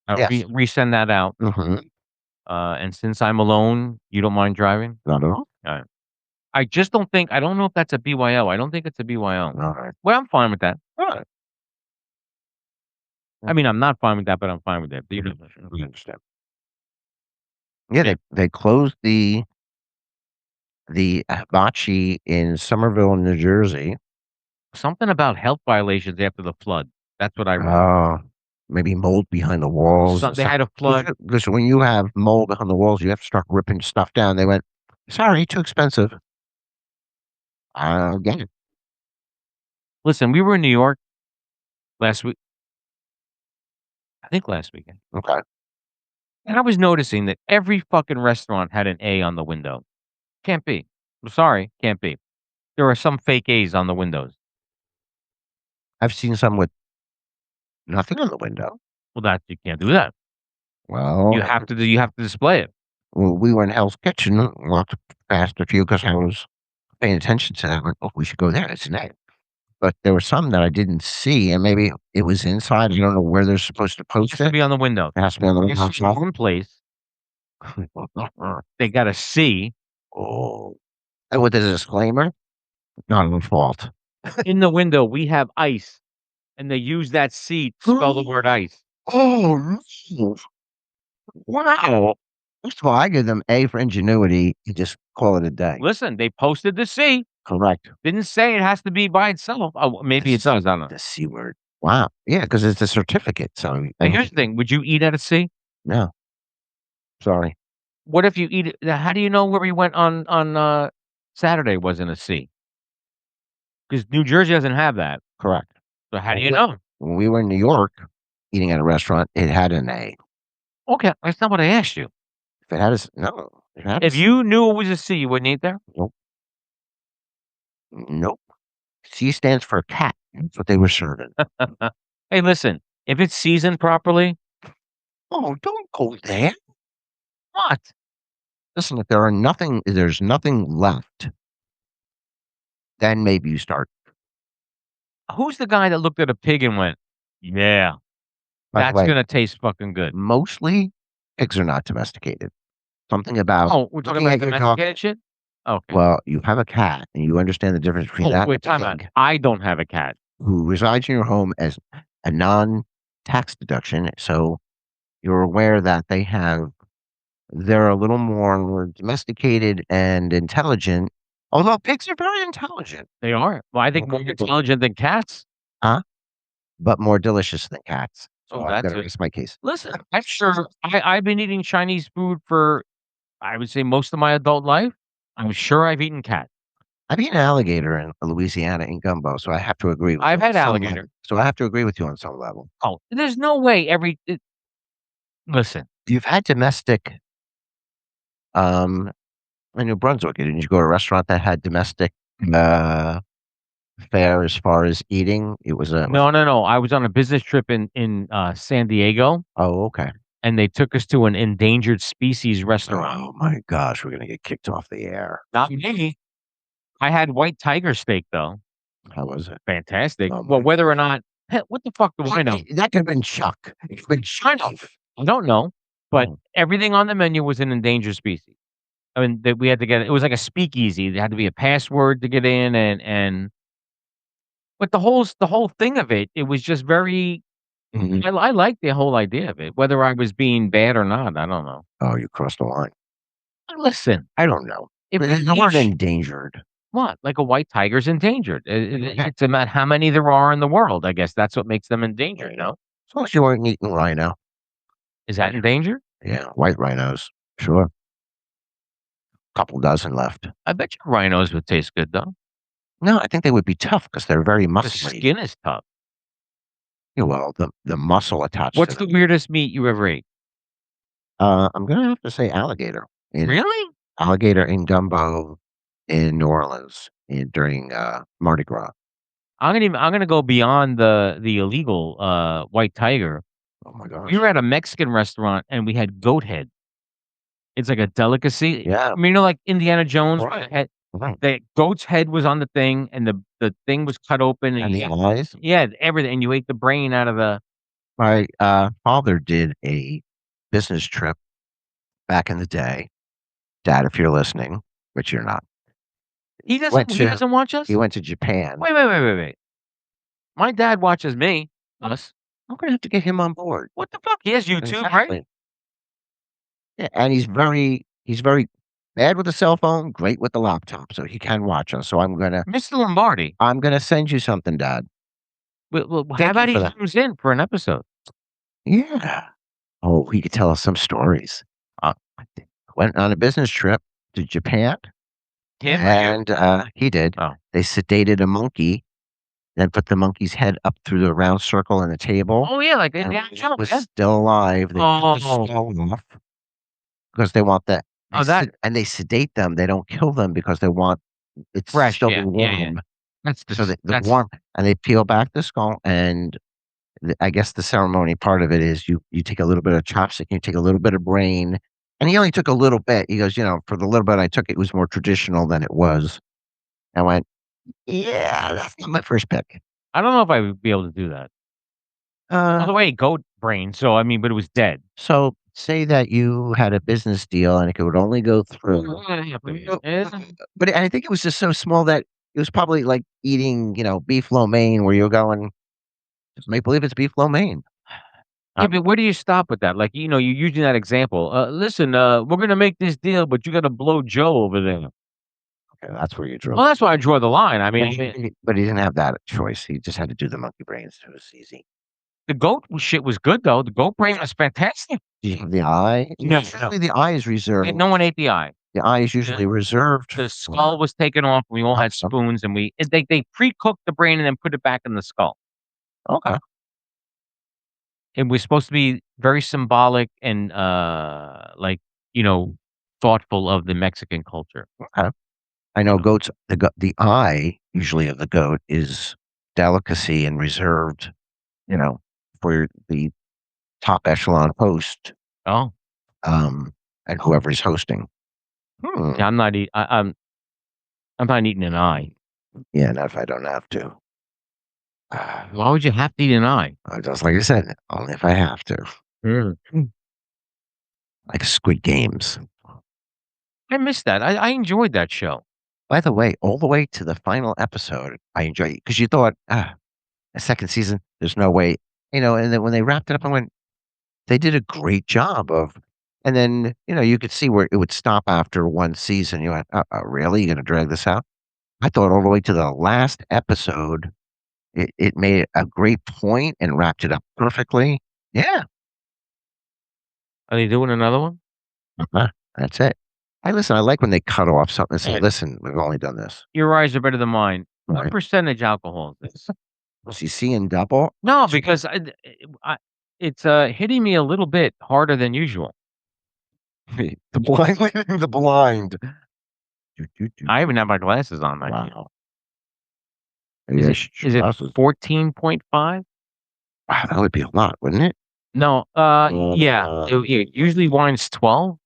Yes.
Resend that out.
Mhm.
And since I'm alone, you don't mind driving?
Not at all.
All right. I just don't think I don't know if that's a BYO. I don't think it's a BYO.
All right.
Well, I'm fine with that.
All right.
I mean, I'm not fine with that, but I'm fine with that.
We understand. Yeah, they closed the hibachi in Somerville, New Jersey.
Something about health violations after the flood. That's what I read.
Maybe mold behind the walls.
They had a flood.
Because when you have mold behind the walls, you have to start ripping stuff down. They went, sorry, too expensive. I get it.
Listen, we were in New York last week. I think last weekend.
Okay.
And I was noticing that every fucking restaurant had an A on the window. Can't be. I'm sorry, can't be. There are some fake A's on the windows.
I've seen some with nothing on the window.
Well, that you can't do that.
Well,
You have to display it.
we were in Hell's Kitchen, walked past a few because I was paying attention to that. I went, "Oh, we should go there. It's an A." But there were some that I didn't see, and maybe it was inside. I don't know where they're supposed to
It
post
has to
it.
be on the window.
It has to be on the
It's
window.
one place. They got a C
Oh, and with a disclaimer, not our fault.
in the window. We have ice, and they use that C to spell the word ice.
Oh, no. Wow. First of all, I give them A for ingenuity and just call it a day.
Listen, they posted the C.
Correct.
Didn't say it has to be by itself. Oh, maybe it does. I don't know.
The C word. Wow. Yeah, because it's a certificate. So
Now, here's the thing: would you eat at a C?
no, sorry.
What if you eat it? How do you know where we went on Saturday wasn't a C? Because New Jersey doesn't have that.
Correct.
So how do
Well,
you know?
When we were in New York eating at a restaurant, it had an A.
Okay, that's not what I asked you.
If it had a no, it had a
If you knew it was a C, you wouldn't eat there.
nope. Nope. C stands for cat. That's what they were serving.
Hey, listen, if it's seasoned properly,
Oh, don't go there.
what?
Listen, if there's nothing left, then maybe you start.
Who's the guy that looked at a pig and went, "Yeah,
By the
that's
way,
gonna taste fucking good"?
mostly pigs are not domesticated. Something about
Oh, we're talking
looking
about
at your dog.
domesticated shit. Okay.
Well, you have a cat, and you understand the difference between that
Wait,
and
time
a
out.
pig
I don't have a cat.
who resides in your home as a non-tax deduction. So you're aware that they're a little more domesticated and intelligent. Although pigs are very intelligent,
They are. Well, I think more intelligent than cats.
huh? But more delicious than cats. So
Oh,
I'm
that's
gonna
it.
rest my case.
Listen, I'm sure I've been eating Chinese food for, I would say, most of my adult life. I'm sure I've eaten cat.
I've eaten alligator in Louisiana in gumbo, so I have to agree with
I've
you on
had
some
alligator.
level. So I have to agree with you on some level.
Oh, there's no way listen,
You've had domestic, um, in New Brunswick. Didn't you go to a restaurant that had domestic fare as far as eating? It was a
no. I was on a business trip in San Diego,
oh, okay.
and they took us to an endangered species restaurant.
Oh my gosh, we're gonna get kicked off the air.
Not me. I had white tiger steak though.
How was it?
Fantastic.
Oh
Well,
my
whether or not, what the fuck do I know?
That could have been Chuck. It could have been Chuck.
I don't know, but
Oh.
everything on the menu was an endangered species. I mean, that we had to get it was like a speakeasy. There had to be a password to get in and but the whole thing of it, it was just very
Mhm.
I like the whole idea of it. Whether I was being bad or not, I don't know.
Oh, you crossed the line.
Listen,
I don't know.
if
The word
each
endangered.
what? Like a white tiger's endangered.
Yeah.
It's about how many there are in the world. I guess that's what makes them endangered, no?
As long as you weren't eating rhino.
Is that endangered?
Yeah, white rhinos. Sure. Couple dozen left.
I bet you rhinos would taste good though.
No, I think they would be tough because they're very
The
muscly.
skin is tough.
Yeah, well, the muscle attached
What's
to
the
them.
weirdest meat you ever ate?
I'm gonna have to say alligator.
Really?
Alligator in gumbo in New Orleans during Mardi Gras.
I'm gonna go beyond the illegal white tiger.
Oh my gosh.
We were at a Mexican restaurant and we had goat head. It's like a delicacy.
Yeah.
I mean, like Indiana Jones, where
Right. Right.
the goat's head was on the thing, and the thing was cut open,
And the
you
eyes.
yeah, everything, and you ate the brain out of the.
My father did a business trip back in the day. Dad, if you're listening, which you're not,
He
went
doesn't watch us.
he went to Japan.
Wait. My dad watches me. Us.
I'm gonna have to get him on board.
What the fuck? He has YouTube, right?
Exactly. Yeah, and he's very bad with the cell phone, great with the laptop, so he can watch us. So
Mr. Lombardi.
I'm gonna send you something, Dad.
Well, how
Thank you
about he
for that.
comes in for an episode?
Yeah. Oh, he could tell us some stories. Uh, went on a business trip to Japan,
Him or you?
and he did.
Oh.
They sedated a monkey then put the monkey's head up through the round circle in the table.
Oh, yeah, like
And
Indiana
when it
Jones,
was
yeah.
still alive, they cut the
Oh.
skull off because they want that.
Oh, that
And they sedate them. They don't kill them because they want it's
fresh,
still
yeah, yeah, yeah.
warm.
That's
So
just
the warm, and they peel back the skull, and I guess the ceremony part of it is you take a little bit of chopstick, you take a little bit of brain, and he only took a little bit. He goes, for the little bit I took, it was more traditional than it was. I went, yeah, that's not my first pick.
I don't know if I would be able to do that. By
Uh,
the way, goat brain, so, I mean, but it was dead.
so say that you had a business deal and it could only go through. But I think it was just so small that it was probably like eating, beef lo mein, where you're going, just make believe it's beef lo mein.
Yeah, but where do you stop with that? Like, you're using that example. Listen, we're gonna make this deal, but you gotta blow Joe over there.
Okay, that's where you drew.
Well, that's why I draw the line. I
But
mean,
but he didn't have that choice. He just had to do the monkey brains. It was easy.
the goat shit was good though. The goat brain was fantastic.
Do you have the eye?
No,
Usually the eye is reserved.
no one ate the eye.
The eye is usually reserved.
The skull was taken off. We all had
Awesome.
spoons, and they pre-cooked the brain and then put it back in the skull.
Okay.
It was supposed to be very symbolic and like thoughtful of the Mexican culture.
Okay. I know goats. The eye usually of the goat is delicacy and reserved. For the top echelon host,
Oh,
and whoever's hosting.
yeah, I'm not I'm not eating an eye.
Yeah, not if I don't have to.
Why would you have to eat an eye?
Just like I said, only if I have to.
Mm.
Like Squid Games.
I missed that. I enjoyed that show.
By the way, all the way to the final episode, I enjoyed it because you thought, a second season, there's no way, and then when they wrapped it up, I went, they did a great job of, and then, you could see where it would stop after one season. You went, really? You're going to drag this out? I thought all the way to the last episode, it made a great point and wrapped it up perfectly. Yeah.
Are they doing another one?
That's it. I like when they cut off something and say,
Right.
listen, we've only done this.
Your eyes are better than mine. What
Right.
percentage alcohol is this?
Was he seeing double?
No, because it's hitting me a little bit harder than usual.
The blind leading the blind.
I even have my glasses on.
Wow.
Is
Yeah,
it 14.5?
wow, that would be a lot, wouldn't it?
No. Yeah. Usually wine's 12.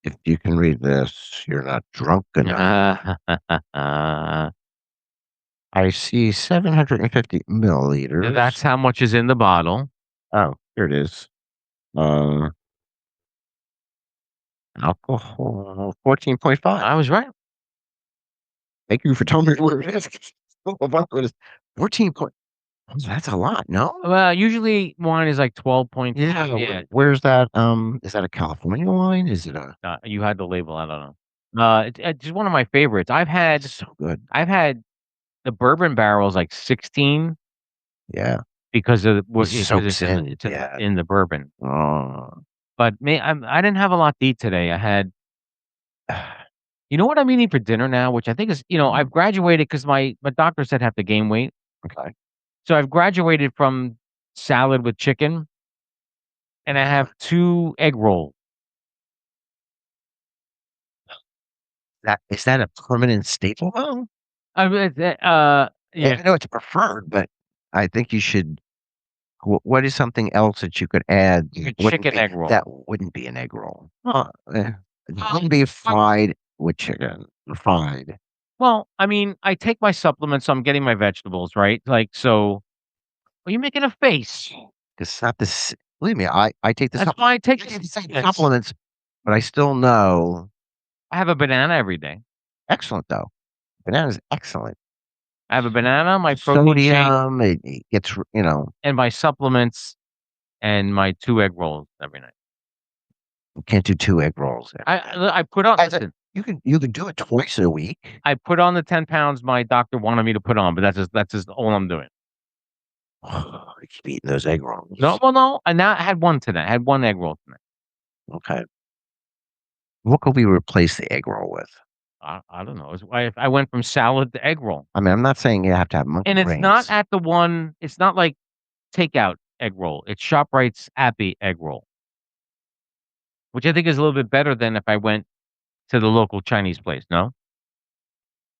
If you can read this, you're not drunk enough. I see 750 milliliters.
That's how much is in the bottle.
Oh, here it is. Alcohol 14.5.
I was right.
Thank you for telling me where it is. 14 point. That's a lot, no?
Well, usually wine is like 12.5.
Yeah. Where's that? Is that a California wine? Is it a?
You had the label. I don't know. It's just one of my favorites.
It's so good.
I've had the bourbon barrels like 16
Yeah.
because of
It soaks in.
it's
Yeah.
in the bourbon.
Oh.
But I didn't have a lot to eat today. I had, you know what I'm eating for dinner now, which I think is, I've graduated because my doctor said I have to gain weight.
Okay.
So I've graduated from salad with chicken, and I have 2 egg rolls.
Is that a permanent staple though?
I mean,
Yeah,
yeah.
I know it's preferred, but I think you should. What is something else that you could add?
Like a
that wouldn't
chicken
be-
egg roll.
That wouldn't be an egg roll. It wouldn't be fried with chicken. Fried.
Well, I mean, I take my supplements, so I'm getting my vegetables, right? Like, so are you making a face?
It's not this. Believe me, I take the
That's why I take
the same
yes.
supplements, but I still know.
I have a banana every day.
Excellent though. Banana's excellent.
I have a banana, my protein shake,
Sodium. It gets
and my supplements, and my 2 egg rolls every night.
you can't do 2 egg rolls.
I put on.
As a-
Listen,
You can do it twice a week.
I put on the 10 pounds my doctor wanted me to put on, but that's just all I'm doing.
You keep eating those egg rolls.
No, well, no. And now I had one today. I had 1 egg roll tonight.
Okay. What could we replace the egg roll with?
I don't know. I went from salad to egg roll,
I mean, I'm not saying you have to have monkey
and it's not
brains.
at the one. It's not like takeout egg roll. It's ShopRite's Appy egg roll, which I think is a little bit better than if I went to the local Chinese place. No.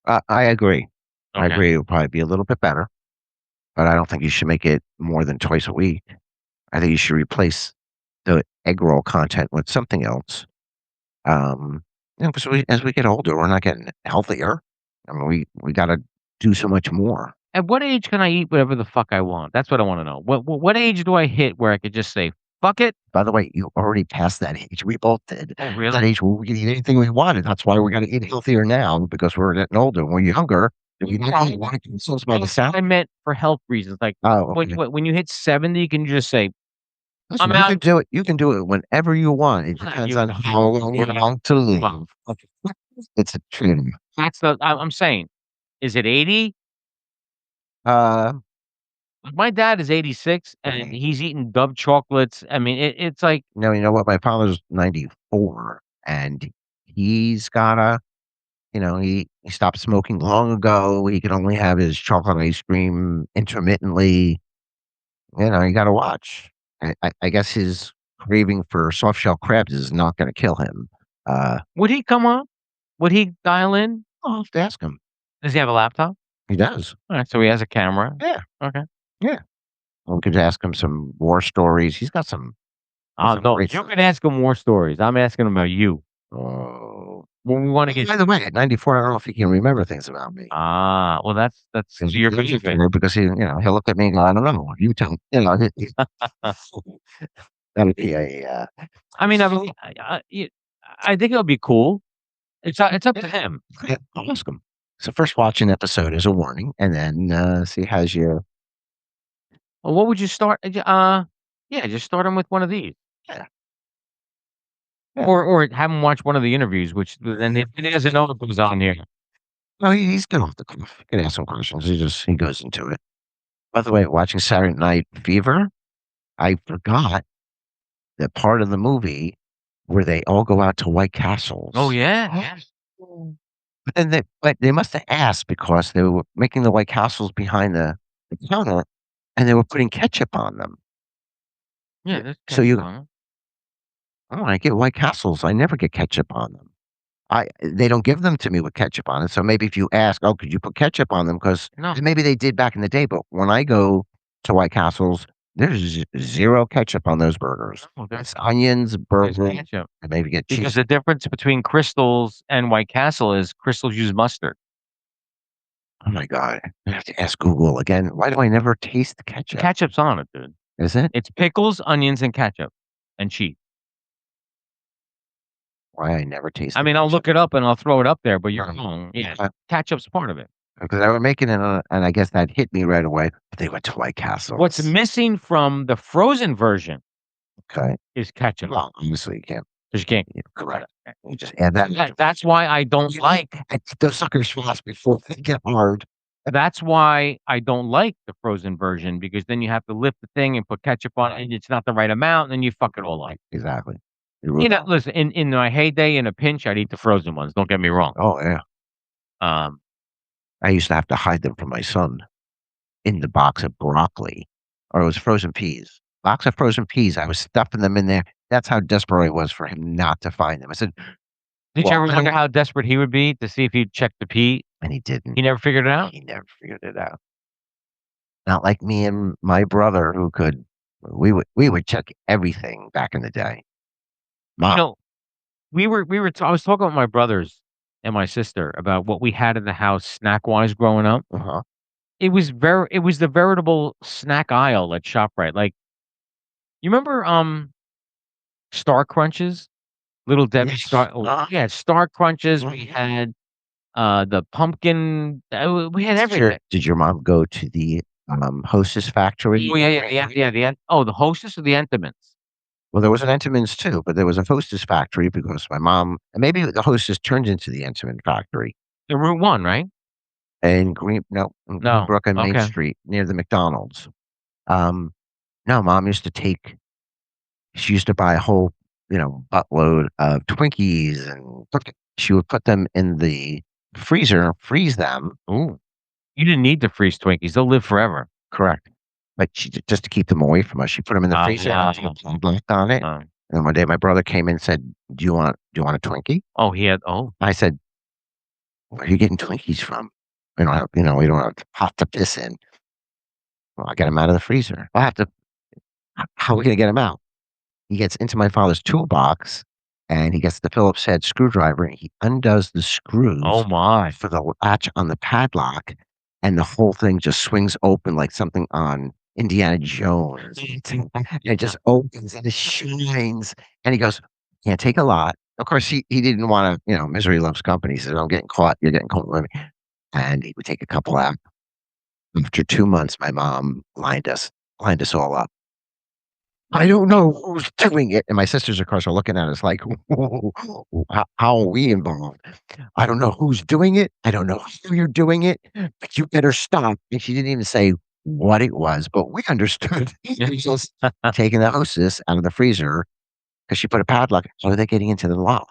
I agree. I
Okay.
agree. It would probably be a little bit better, but I don't think you should make it more than twice a week. I think you should replace the egg roll content with something else. Because as we get older, we're not getting healthier. I mean, we got to do so much more.
At what age can I eat whatever the fuck I want? That's what I want to know. What age do I hit where I could just say fuck it?
By the way, you already passed that age. We both did.
Oh,
That
really?
age where we can eat anything we wanted. That's why we got to eat healthier now because we're getting older. When we're younger, we didn't eat white sauce by the
That's
south.
what I meant for health reasons. Like
Oh, okay.
when you hit 70, you can just say
Listen,
I'm
you can
out.
do it. You can do it whenever you want. It
Ah,
depends
you
on how long you want to live. It's a trim.
That's the I'm saying. Is it 80?
Uh,
My dad is 86 and he's eating Dove chocolates. I mean, it's like
no, you know what? My father's 94, and he's got a, he stopped smoking long ago. He can only have his chocolate ice cream intermittently. You got to watch. I guess his craving for soft shell crabs is not going to kill him.
would he come on? Would he dial in?
I'll have to ask him.
Does he have a laptop?
He does.
All right, so he has a camera.
Yeah.
Okay.
Yeah. We could ask him some war stories. He's got some. Some
No,
great
you
stuff.
can ask him more stories. I'm asking him about you.
Oh.
When we want to get
By the way, at 94, I don't know if he can remember things about me.
well, that's
Because
your
he's
benefit.
older, because he'll look at me and go, I don't know. You tell him. That'll be a.
I mean, I think it'll be cool. It's up to him.
Yeah, I'll ask him. So first watch an episode as a warning, and then see how's your.
Well, what would you start? Yeah, just start him with one of these.
Yeah. Yeah.
Or have him watch one of the interviews, which then he doesn't know what goes on here.
No, he's good off the cuff. You can ask some questions. He goes into it. By the way, watching Saturday Night Fever, I forgot that part of the movie where they all go out to White Castles.
Oh yeah.
But then they must have asked because they were making the White Castles behind the counter, and they were putting ketchup on them.
Yeah. There's
So you,
ketchup on it.
oh, I get White Castles. I never get ketchup on them. They don't give them to me with ketchup on it. So maybe if you ask, oh, could you put ketchup on them? Because
No.
maybe they did back in the day. But when I go to White Castles, there's zero ketchup on those burgers.
Oh,
It's onions,
there's
burger,
ketchup.
and maybe get
Because
cheese.
the difference between Crystals and White Castle is Crystals use mustard.
Oh my God. I have to ask Google again. Why do I never taste the ketchup?
Ketchup's on it, dude.
Is it?
It's pickles, onions, and ketchup, and cheese.
Why I never taste
I
the
mean, I'll
ketchup.
look it up and I'll throw it up there, but you're
Right.
wrong. Yeah,
Okay.
ketchup's part of it.
Because I was making it, and I guess that hit me right away. But they went to White Castle.
What's missing from the frozen version
Okay.
is ketchup.
Well, obviously you can't.
'Cause you can't.
Correct. You just add that.
That's why I don't like.
I eat those suckers fast before they get hard.
That's why I don't like the frozen version because then you have to lift the thing and put ketchup on it, and it's not the right amount, and then you fuck it all up.
Exactly.
Listen, in my heyday, in a pinch, I'd eat the frozen ones. Don't get me wrong.
Oh yeah.
Um,
I used to have to hide them from my son in the box of broccoli, or it was frozen peas. Box of frozen peas. I was stuffing them in there. That's how desperate I was for him not to find them. I said,
did
Well,
you ever
I
wonder
don't-
how desperate he would be to see if he'd check the pee?
and he didn't.
He never figured it out.
He never figured it out. Not like me and my brother, who could. We would check everything back in the day. Mom,
You know, I was talking with my brothers and my sister about what we had in the house snack wise growing up.
uh-huh.
It was the veritable snack aisle at ShopRite. Like, you remember Star Crunches? Little Debbie
Yes.
Star yeah, Star Crunches. We
Mhm.
had the pumpkin we had everything.
Did your mom go to the Hostess factory?
Oh, yeah, the Hostess or the Entenmann's?
Well, there was an Entenmann's too, but there was a Hostess factory because my mom, and maybe the Hostess turned into the Entenmann factory
The Route 1, right?
in
No,
Greenbrook and Main
okay.
Street near the McDonald's. Um, no, mom used to she used to buy a whole, buttload of Twinkies and she would put them in the freezer and freeze them.
Ooh. You didn't need to freeze Twinkies. They'll live forever.
Correct. But just to keep them away from us, she put them in the freezer and put a padlock on it.
Oh.
And one day my brother came in and said, do you want a Twinkie?
Oh, he had. Oh,
I said, where are you getting Twinkies from? We don't have, we don't have hot to piss in. Well, I got them out of the freezer. How are we going to get them out? He gets into my father's toolbox and he gets the Phillips head screwdriver and he undoes the screws
oh my!
for the latch on the padlock. And the whole thing just swings open like something on Indiana Jones. And it just opens and it shines. And he goes, can't take a lot. Of course, he didn't want to, misery loves company. He said, I'm getting caught. You're getting caught with me. And he would take a couple out. After 2 months, my mom lined us all up. I don't know who's doing it. And my sisters, of course, are looking at us like, how are we involved? I don't know who's doing it. I don't know how you're doing it, but you better stop. And she didn't even say what it was, but we understood. Just taking the hostess out of the freezer because she put a padlock. How are they getting into the lock?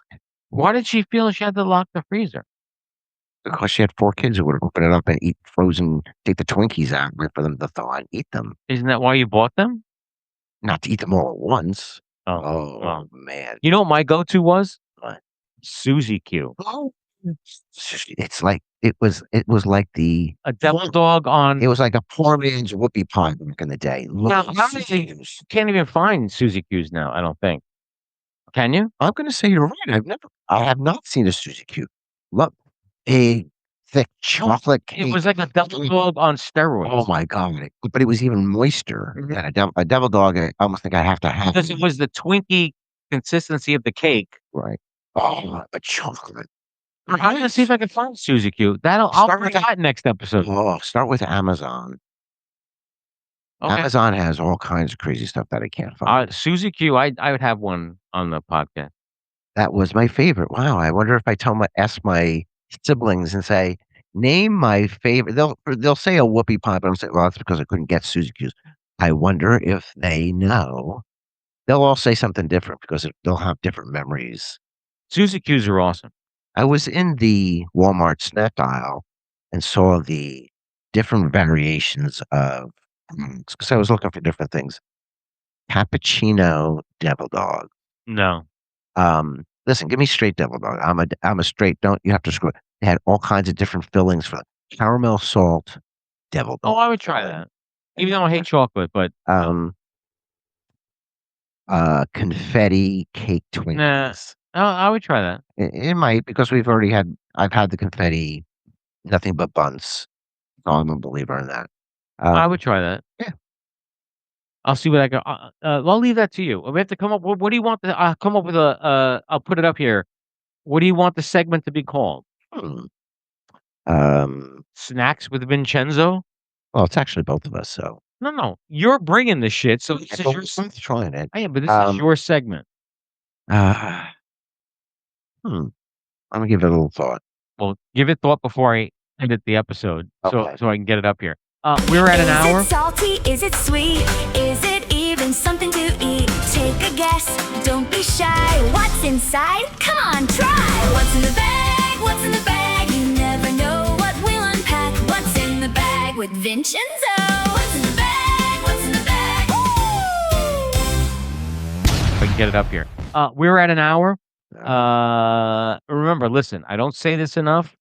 Why did she feel she had to lock the freezer?
Because she had 4 kids who would open it up and eat frozen, take the Twinkies out, wait for them to thaw and eat them.
Isn't that why you bought them?
Not to eat them all at once.
Oh, well.
Man.
You know what my go-to was?
What?
Suzy Q.
Oh. It's like it was like
A devil dog on.
it was like a poor man's whoopie pie back in the day.
Now,
Look,
how many? You can't even find Suzy Q's now. I don't think. Can you?
I'm going to say you're right. I have not seen a Suzy Q. Look, big, thick chocolate cake.
It was like a devil dog on steroids.
Oh my God! But it was even moister than a devil dog. I almost think I have to have
Because it was the Twinkie consistency of the cake.
right. Oh, a chocolate.
I'm gonna see if I can find Suzy Q. I'll
Start
bring
with
that next episode.
Oh, start with Amazon.
Okay.
Amazon has all kinds of crazy stuff that I can't find.
Suzy Q. I would have one on the podcast.
That was my favorite. Wow, I wonder if I ask my siblings and say, name my favorite. They'll say a whoopie pie, but I'm saying, well, that's because I couldn't get Suzy Q's. I wonder if they know. They'll all say something different because they'll have different memories.
Suzy Q's are awesome.
I was in the Walmart snack aisle and saw the different variations of because I was looking for different things. Cappuccino devil dog.
No.
Listen, give me straight devil dog. I'm a straight. Don't you have to screw it. They had all kinds of different fillings for caramel salt devil dog.
Oh, I would try that. Even though I hate chocolate, but
confetti cake Twinkies.
I would try that.
It might because I've had the confetti, nothing but buns. So I'm a believer in that.
I would try that.
Yeah.
I'll see what I can. I'll leave that to you. We have to come up. What do you want? I'll come up with I'll put it up here. What do you want the segment to be called? Snacks with Vincenzo.
Well, it's actually both of us. So
no, you're bringing the shit. So this is
we're
your.
both trying it.
Yeah, but this is your segment.
I'm gonna give it a little thought.
Well, give it thought before I edit the episode,
Okay.
so I can get it up here. We're at an hour.
Is it salty? Is it sweet? Is it even something to eat? Take a guess. Don't be shy. What's inside? Come on, try. What's in the bag? What's in the bag? You never know what we'll unpack. What's in the bag with Vincenzo? What's in the bag? What's in the bag? Woo!
If I can get it up here. We're at an hour. Remember, listen, I don't say this enough.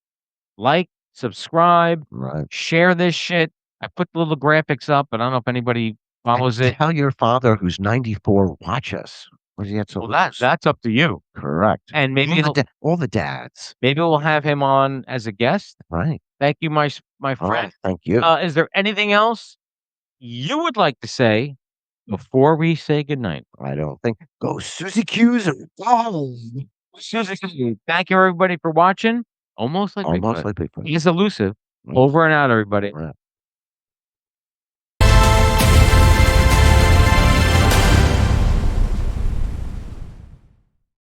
Like, subscribe,
Right.
share this shit. I put the little graphics up, but I don't know if anybody follows it.
Tell your father who's 94 watch us. What does he have to
Well,
lose?
that's up to you.
Correct.
And maybe
all the dads.
maybe we'll have him on as a guest.
Right.
Thank you, my
All
friend.
right. Thank you.
Is there anything else you would like to say before we say goodnight?
I don't think. Go Suzy Q's and go.
Suzy, thank you everybody for watching. Almost like
Almost
Bigfoot.
like Bigfoot.
He's elusive.
Right.
Over and out, everybody.
Right.